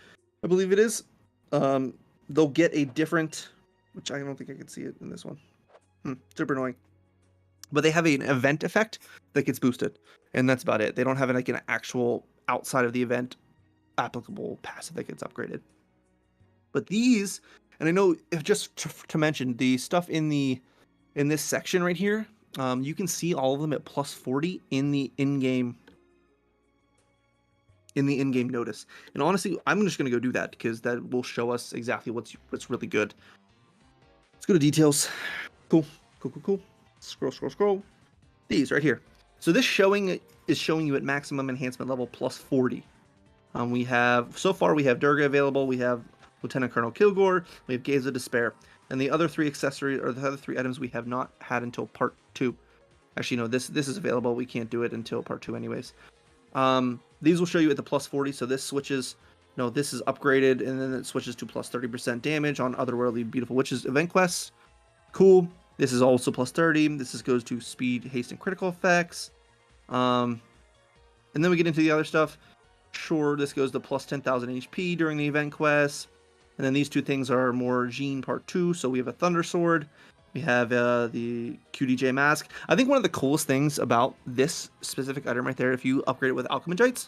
I believe it is, they'll get a different, which I don't think I can see it in this one. Super annoying. But they have an event effect that gets boosted, and that's about it. They don't have an actual outside of the event applicable passive that gets upgraded. But these, and I know, just to mention, the stuff in this section right here, you can see all of them at plus 40 in the in-game notice. And honestly, I'm just going to go do that because that will show us exactly what's really good. Let's go to details. Cool. Scroll. These right here. So this is showing you at maximum enhancement level plus 40. We have Durga available. We have Lieutenant Colonel Kilgore. We have Gaze of Despair. And the other three accessories, or the other three items, we have not had until Part 2. Actually, no, this is available. We can't do it until Part 2 anyways. These will show you at the plus 40, so this switches, this is upgraded, and then it switches to plus 30% damage on Otherworldly Beautiful Witches event quests. Cool. This is also plus 30. This goes to speed, haste, and critical effects. And then we get into the other stuff. Sure, this goes to plus 10,000 HP during the event quest. And then these two things are more Jeanne Part 2. So we have a Thunder Sword. We have the QDJ Mask. I think one of the coolest things about this specific item right there, if you upgrade it with Alchemagites,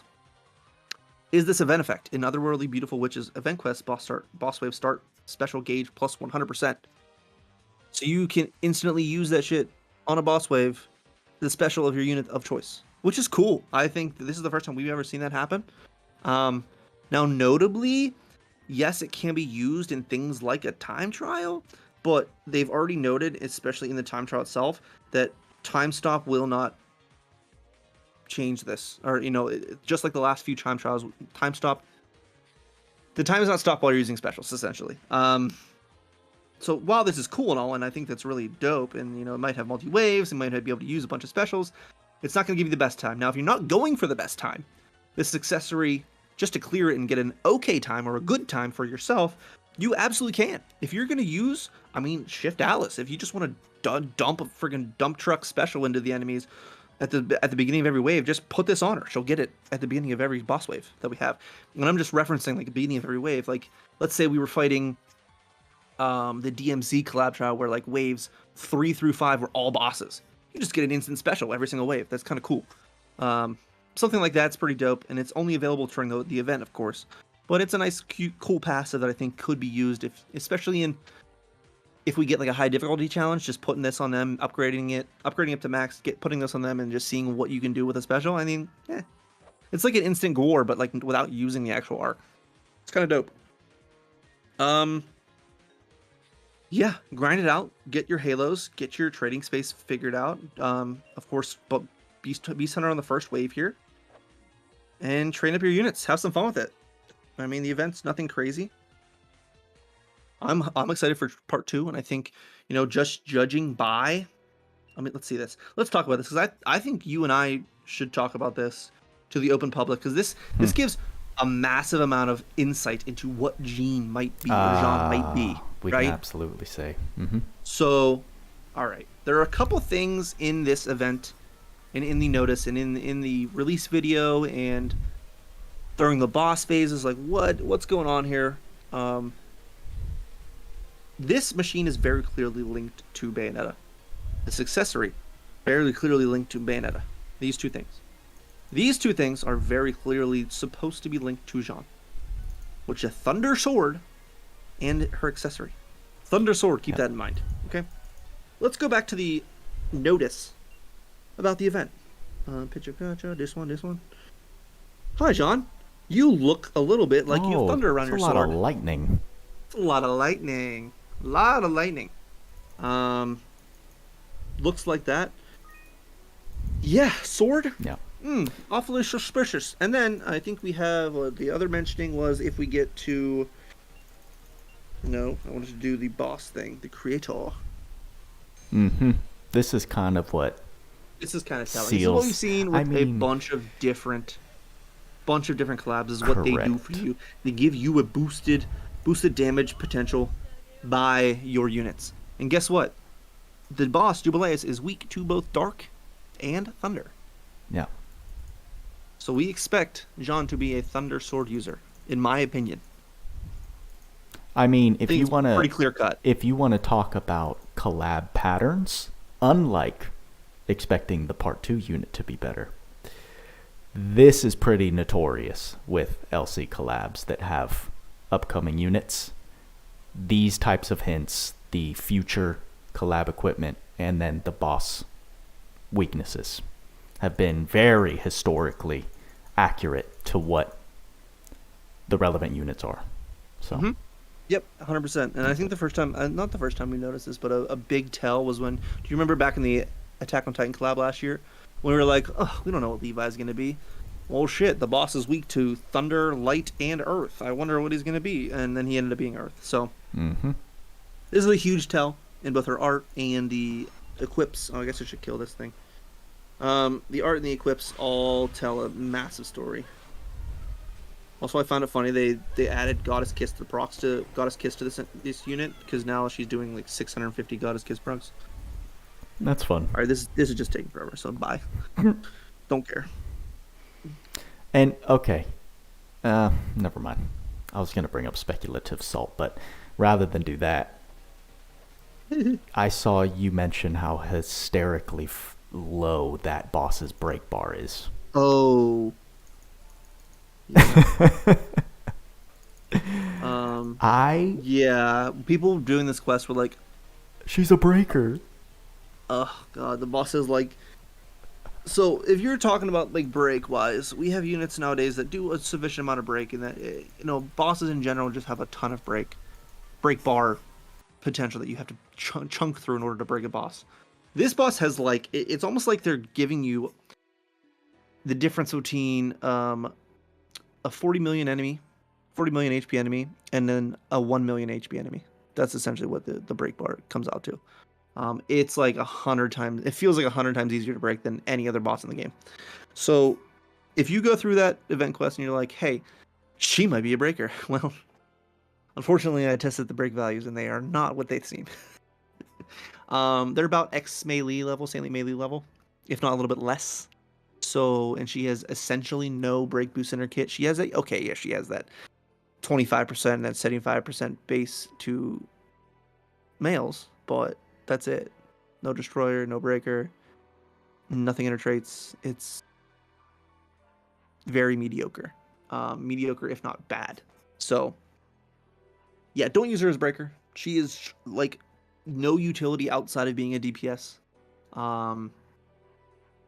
is this event effect. In Otherworldly Beautiful Witches event quest, boss wave start, special gauge plus 100%. So you can instantly use that shit on a boss wave, the special of your unit of choice, which is cool. I think this is the first time we've ever seen that happen. Now, notably, yes, it can be used in things like a time trial, but they've already noted, especially in the time trial itself, that time stop will not change this. Or, just like the last few time trials, the time is not stopped while you're using specials, essentially. So while this is cool and all, and I think that's really dope, and it might have multi-waves, and might be able to use a bunch of specials, it's not going to give you the best time. Now, if you're not going for the best time, this accessory, just to clear it and get an okay time or a good time for yourself, you absolutely can. If you're going to use, Shift Alice, if you just want to dump a friggin' dump truck special into the enemies at the beginning of every wave, just put this on her. She'll get it at the beginning of every boss wave that we have. And I'm just referencing like the beginning of every wave. Like, let's say we were fighting the DMZ collab trial where like waves 3 through 5 were all bosses. You just get an instant special every single wave. That's kind of cool. Something like that's pretty dope, and it's only available during the event, of course. But it's a nice, cute, cool passive that I think could be used, especially if we get like a high difficulty challenge. Just putting this on them, upgrading up to max, putting this on them, and just seeing what you can do with a special. It's like an instant gore, but like without using the actual arc. It's kind of dope. Yeah, grind it out, get your halos, get your trading space figured out. Of course, but Beast Hunter on the first wave here. And train up your units. Have some fun with it. The event's nothing crazy. I'm excited for Part 2, and I think, just judging by... let's see this. Let's talk about this, because I think you and I should talk about this to the open public, because this gives a massive amount of insight into what Jeanne might be, or Jeanne might be. We right? can absolutely say. Mm-hmm. So, All right. There are a couple things in this event, and in the notice, and in the release video, and during the boss phases. Like, what's going on here? This machine is very clearly linked to Bayonetta. This accessory, very clearly linked to Bayonetta. These two things. These two things are very clearly supposed to be linked to Jeanne, which is a Thunder Sword and her accessory. Thunder Sword, keep that in mind. Okay? Let's go back to the notice about the event. Picture, gotcha, this one. Hi, Jeanne. You look a little bit like you have thunder around your sword. It's a lot of lightning. It's a lot of lightning. A lot of lightning. Looks like that. Yeah, sword. Yeah. Awfully suspicious. And then I think we have the other mentioning was if we get to. No, I wanted to do the boss thing, the creator. This is kind of what. This is kind of telling. Seals. This is what we've seen with a bunch of different collabs. Is what they do for you. They give you a boosted damage potential by your units. And guess what? The boss, Jubileus, is weak to both dark and thunder. Yeah. So we expect Jeanne to be a thunder sword user, in my opinion. I mean, if you want to pretty clear cut. If you want to talk about collab patterns, unlike expecting the Part 2 unit to be better, this is pretty notorious with LC collabs that have upcoming units. These types of hints, the future collab equipment, and then the boss weaknesses have been very historically accurate to what the relevant units are. So. Yep, 100%. And I think the first time, not the first time we noticed this, but a big tell was when, do you remember back in the Attack on Titan collab last year? When we were like, oh, we don't know what Levi's going to be. Well, shit, the boss is weak to thunder, light, and earth. I wonder what he's going to be. And then he ended up being earth. So, this is a huge tell in both her art and the equips. Oh, I guess I should kill this thing. The art and the equips all tell a massive story. Also, I found it funny they added Goddess Kiss to the procs to Goddess Kiss to this unit because now she's doing like 650 Goddess Kiss procs. That's fun. All right, this is just taking forever, so bye. Don't care. And okay, never mind. I was gonna bring up speculative salt, but rather than do that, I saw you mention how hysterically low that boss's break bar is. Oh. Yeah. Yeah, people doing this quest were like, she's a breaker. Oh god, the boss is like. So if you're talking about like break wise, we have units nowadays that do a sufficient amount of break, and that bosses in general just have a ton of break bar potential that you have to chunk through in order to break a boss. This boss has like it's almost like they're giving you the difference between a 40 million HP enemy, and then a 1 million HP enemy. That's essentially what the break bar comes out to. It's like 100 times. It feels like 100 times easier to break than any other boss in the game. So, if you go through that event quest and you're like, "Hey, she might be a breaker," well, unfortunately, I tested the break values and they are not what they seem. They're about X melee level, Saintly melee level, if not a little bit less. So, and she has essentially no break boost in her kit. She has she has that 25% and that 75% base to males, but that's it. No destroyer, no breaker, nothing in her traits. It's very mediocre. Mediocre, if not bad. So, yeah, don't use her as breaker. She is like no utility outside of being a DPS.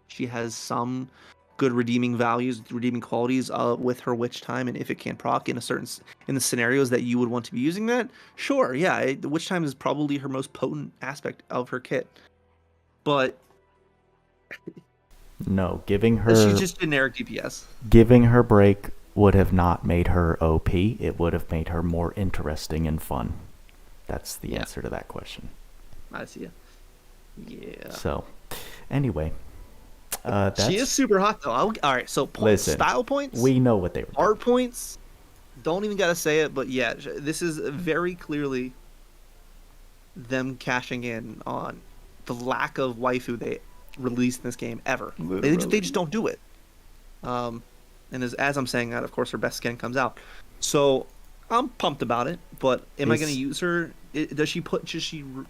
She has some good redeeming values, redeeming qualities with her witch time, and if it can proc in the scenarios that you would want to be using that, sure, yeah, the witch time is probably her most potent aspect of her kit. But no, giving her she's just generic DPS. Giving her break would have not made her OP. It would have made her more interesting and fun. That's the answer to that question. I see it. Yeah. So, anyway. She is super hot though. All right, so style points. We know what they were. Art points. Don't even gotta say it, but yeah, this is very clearly them cashing in on the lack of waifu they released in this game ever. Literally. They just don't do it. And as I'm saying that, of course, her best skin comes out. So I'm pumped about it. But am I going to use her? Does she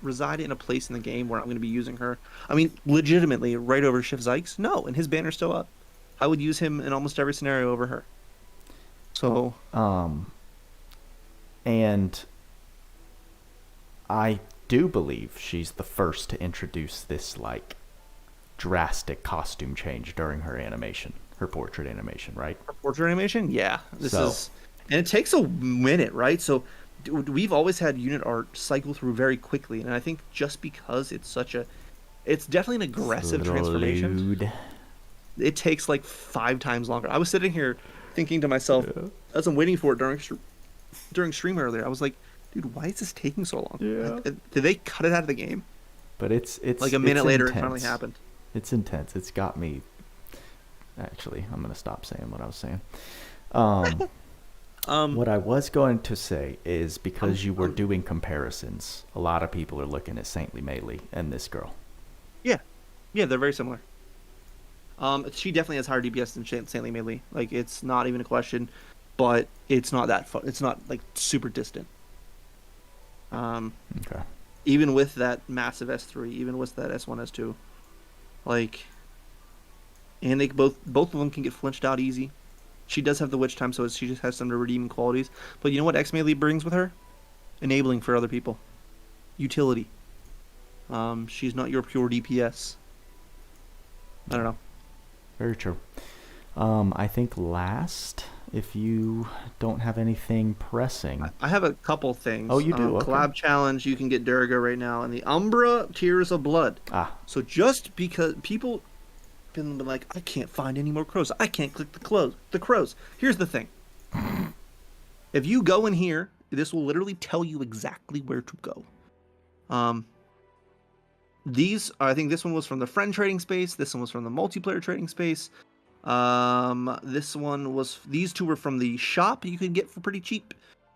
reside in a place in the game where I'm going to be using her? I mean, legitimately, right over Shift Zykes? No, and his banner's still up. I would use him in almost every scenario over her. So, and I do believe she's the first to introduce this like drastic costume change during her animation, her portrait animation, right? Her portrait animation, yeah. And it takes a minute, right? So we've always had unit art cycle through very quickly, and I think just because it's definitely an aggressive transformation. Lewd. It takes like 5 times longer. I was sitting here thinking to myself, as I'm waiting for it during stream earlier, I was like, dude, why is this taking so long? Yeah. Did they cut it out of the game? But it's like a minute later, intense. it finally happened. It's intense. It's got me. Actually, I'm gonna stop saying what I was saying. What I was going to say is because you were doing comparisons, a lot of people are looking at Saintly Melee and this girl. Yeah, they're very similar. She definitely has higher DPS than Saintly Melee. Like, it's not even a question, but it's not that fun. It's not like super distant. Okay. Even with that massive S3, even with that S1, S2, like, and they both of them can get flinched out easy. She does have the witch time, so she just has some redeeming qualities. But you know what X Melee brings with her? Enabling for other people. Utility. She's not your pure DPS. I don't know. Very true. I think last, if you don't have anything pressing. I have a couple things. Oh, you do? Okay. Collab challenge, you can get Durga right now, and the Umbra Tears of Blood. So just because people been like, I can't find any more crows. I can't click the crows. Here's the thing. If you go in here, this will literally tell you exactly where to go. I think this one was from the friend trading space. This one was from the multiplayer trading space. These two were from the shop you can get for pretty cheap.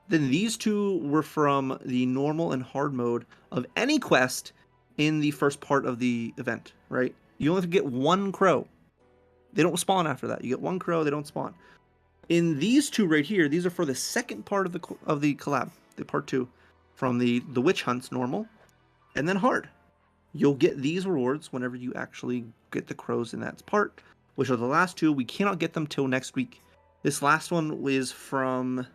Then these two were from the normal and hard mode of any quest in the first part of the event, right? You only have to get 1 crow. They don't spawn after that. You get 1 crow, they don't spawn. In these two right here, these are for the second part of the collab, the part 2, from the witch hunts normal, and then hard. You'll get these rewards whenever you actually get the crows in that part, which are the last 2. We cannot get them till next week. This last one is from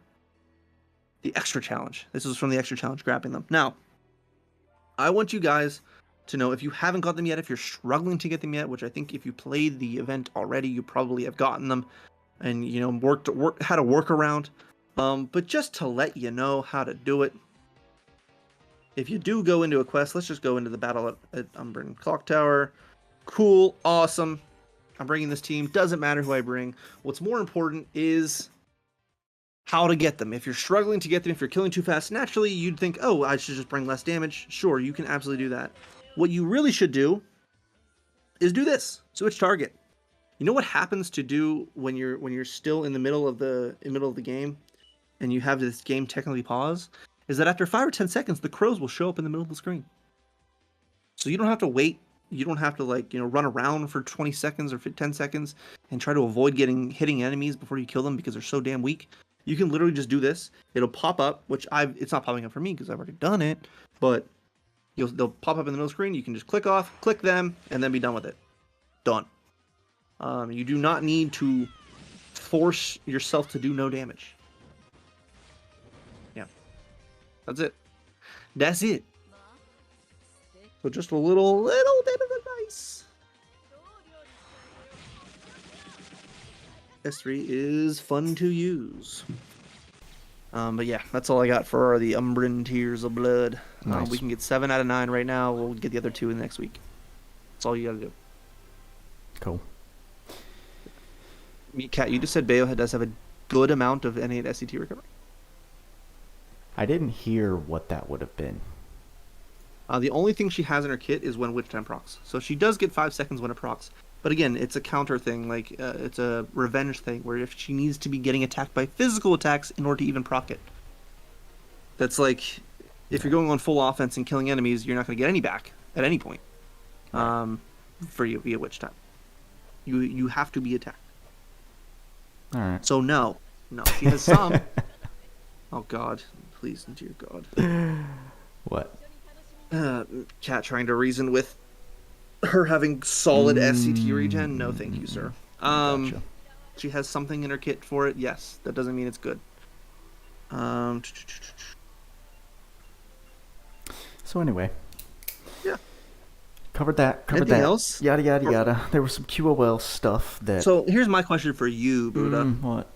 the extra challenge. This is from the extra challenge, grabbing them. Now, I want you guys to know, if you haven't got them yet, if you're struggling to get them yet, which I think if you played the event already, you probably have gotten them and, had a workaround. But just to let you know how to do it, if you do go into a quest, let's just go into the battle at Umbran Clock Tower. Cool, awesome. I'm bringing this team. Doesn't matter who I bring. What's more important is how to get them. If you're struggling to get them, if you're killing too fast, naturally you'd think, oh, I should just bring less damage. Sure, you can absolutely do that. What you really should do is do this. Switch target. You know what happens to do when you're still in the middle of the game and you have this game technically pause? Is that after 5 or 10 seconds, the crows will show up in the middle of the screen. So you don't have to wait. You don't have to run around for 20 seconds or 10 seconds and try to avoid hitting enemies before you kill them because they're so damn weak. You can literally just do this. It'll pop up, it's not popping up for me because I've already done it, but they'll pop up in the middle screen. You can just click them, and then be done with it. Done. You do not need to force yourself to do no damage. Yeah. That's it. So just a little bit of advice. S3 is fun to use. But yeah, that's all I got for the Umbran Tears of Blood. Nice. We can get 7 out of 9 right now. We'll get the other 2 in the next week. That's all you gotta do. Cool. Kat, you just said Bayo does have a good amount of NA and SCT recovery. I didn't hear what that would have been. The only thing she has in her kit is when Witch Time procs. So she does get 5 seconds when it procs. But again, it's a counter thing. It's a revenge thing where if she needs to be getting attacked by physical attacks in order to even proc it. That's like, if you're going on full offense and killing enemies, you're not going to get any back at any point. Right. For you via witch time. You have to be attacked. All right. So no, she has some. Oh God, please, dear God. What? Cat trying to reason with her having solid SCT regen. No, thank you, sir. Gotcha. She has something in her kit for it. Yes, that doesn't mean it's good. So anyway. Yeah. Covered that. Anything else? Yada yada yada. There was some QOL stuff that. So here's my question for you, Buddha. What?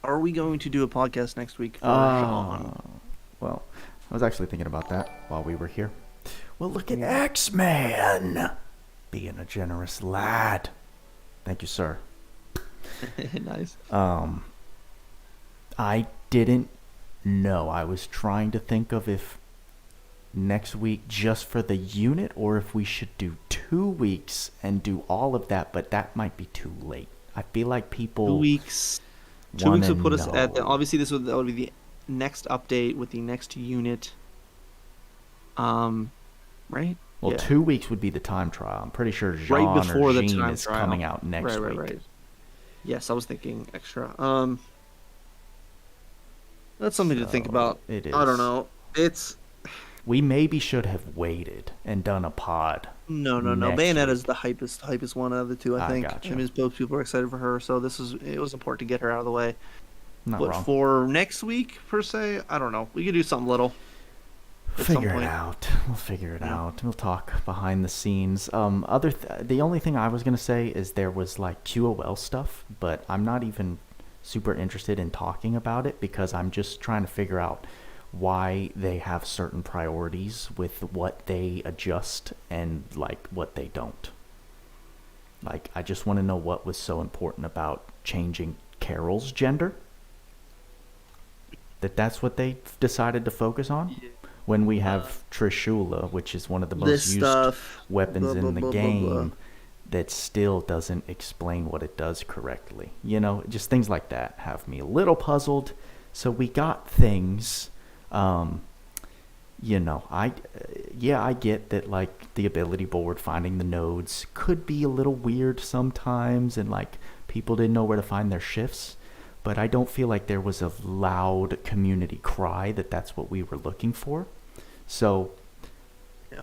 Are we going to do a podcast next week for Jeanne? Well, I was actually thinking about that while we were here. Well, look at X-Man being a generous lad. Thank you, sir. Nice. I didn't know. I was trying to think of if next week just for the unit or if we should do 2 weeks and do all of that, but that might be too late. I feel like people 2 weeks. 2 weeks would put us at the, obviously that would be the next update with the next unit. Right? Well, yeah. 2 weeks would be the time trial. I'm pretty sure Jeanne right before or the Jeanne time is trial. coming out next week. Right. Yes, I was thinking extra. That's something to think about. It is. I don't know. We maybe should have waited and done a pod. No. Bayonetta's the hypest one out of the two, I think. Gotcha. I mean, both people are excited for her, so it was important to get her out of the way. Not but wrong. for next week, per se, I don't know. We could do something little. Figure it out. We'll figure it out. We'll talk behind the scenes. The only thing I was gonna say is there was like QOL stuff, but I'm not even super interested in talking about it because I'm just trying to figure out why they have certain priorities with what they adjust and like what they don't. Like, I just want to know what was so important about changing Carol's gender. That's what they decided to focus on. Yeah. When we have Trishula, which is one of the most used weapons in the game, that still doesn't explain what it does correctly. You know, just things like that have me a little puzzled. So we got things, you know, I get that, like, the ability board, finding the nodes could be a little weird sometimes, and, like, people didn't know where to find their shifts. But I don't feel like there was a loud community cry that that's what we were looking for. So, yeah.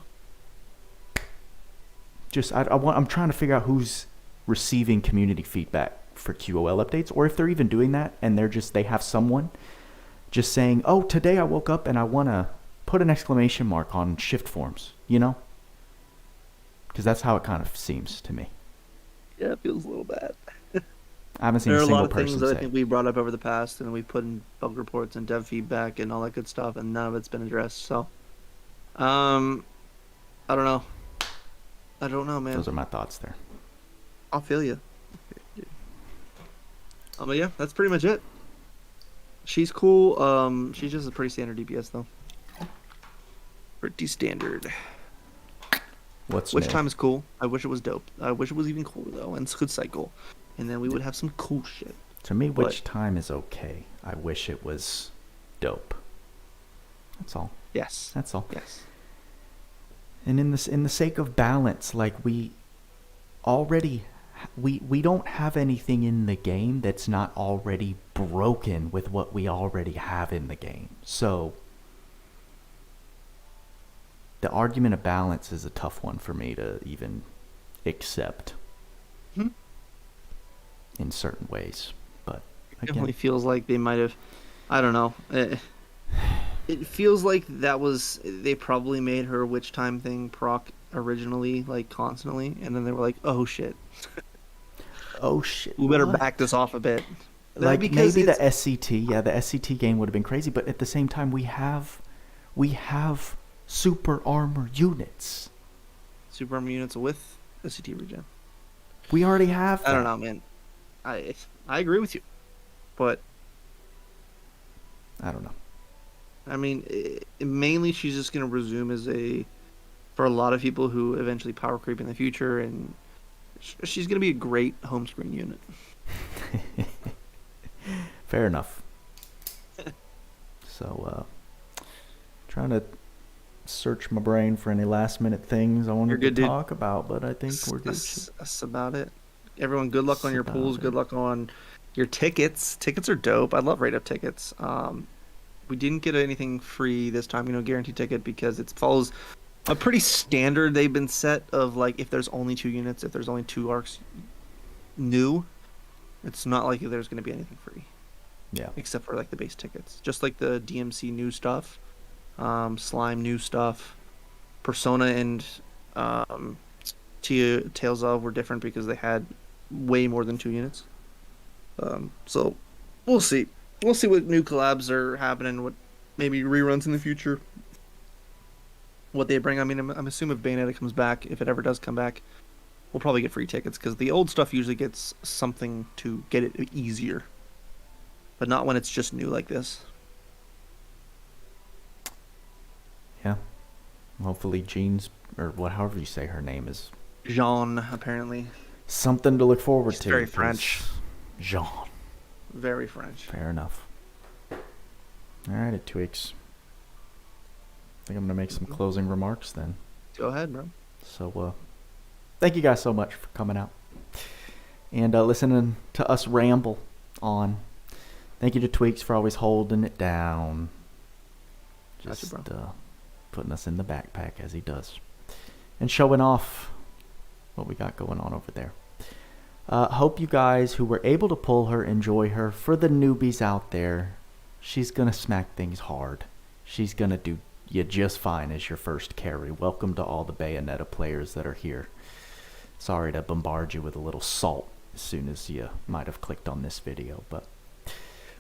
I'm trying to figure out who's receiving community feedback for QOL updates, or if they're even doing that and they have someone just saying, "Oh, today I woke up and I want to put an exclamation mark on shift forms," you know? Because that's how it kind of seems to me. Yeah, it feels a little bad. I haven't seen a single person say. There are a lot of things that I think we brought up over the past, and we put in bug reports and dev feedback and all that good stuff, and none of it's been addressed. So, I don't know. I don't know, man. Those are my thoughts there. I'll feel you. But yeah, that's pretty much it. She's cool. She's just a pretty standard DPS though. Pretty standard. Which time is cool. I wish it was dope. I wish it was even cooler though, and could cycle. And then we would have some cool shit. To me, which time is okay. I wish it was dope. That's all. Yes. That's all. Yes. And in the sake of balance, like we don't have anything in the game that's not already broken with what we already have in the game. So the argument of balance is a tough one for me to even accept. In certain ways, but it definitely feels like they might have. I don't know. It feels like they probably made her witch time thing proc originally, like constantly, and then they were like, "Oh shit, oh shit, we better back this off a bit." Like maybe the SCT, the SCT game would have been crazy, but at the same time, we have super armor units. Super armor units with SCT regen. We already have that. I don't know, man. I agree with you, but I don't know. I mean, mainly she's just going to resume as for a lot of people who eventually power creep in the future, and she's going to be a great home screen unit. Fair enough. So, trying to search my brain for any last minute things I wanted good, to dude. talk about, but I think we're good. That's about it. Everyone, good luck on your pools. Good luck on your tickets. Tickets are dope. I love rate up tickets. We didn't get anything free this time, guaranteed ticket, because it follows a pretty standard they've been set of, like, if there's only 2 units, if there's only 2 arcs new, it's not like there's going to be anything free. Yeah. Except for, like, the base tickets. Just like the DMC new stuff, Slime new stuff, Persona and Tales of were different because they had way more than 2 units. So we'll see. We'll see what new collabs are happening, what maybe reruns in the future, what they bring. I mean, I'm assuming if Bayonetta comes back, if it ever does come back, we'll probably get free tickets, because the old stuff usually gets something to get it easier, but not when it's just new like this. Yeah. Hopefully Jeanne's, or however you say her name is. Jeanne, apparently. Something to look forward She's to. very French. Jeanne. Very French. Fair enough. Alright, it tweaks. I think I'm going to make some closing remarks then. Go ahead, bro. So, thank you guys so much for coming out and listening to us ramble on. Thank you to Tweaks for always holding it down. Just Gotcha, putting us in the backpack as he does. And showing off what we got going on over there. Hope you guys who were able to pull her enjoy her. For the newbies out there, she's going to smack things hard. She's going to do you just fine as your first carry. Welcome to all the Bayonetta players that are here. Sorry to bombard you with a little salt as soon as you might have clicked on this video, but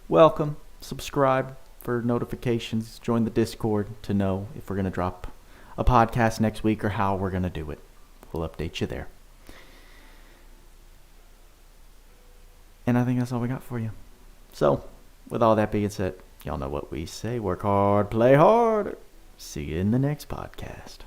welcome. Subscribe for notifications. Join the Discord to know if we're going to drop a podcast next week or how we're going to do it. We'll update you there. And I think that's all we got for you. So, with all that being said, y'all know what we say. Work hard, play hard. See you in the next podcast.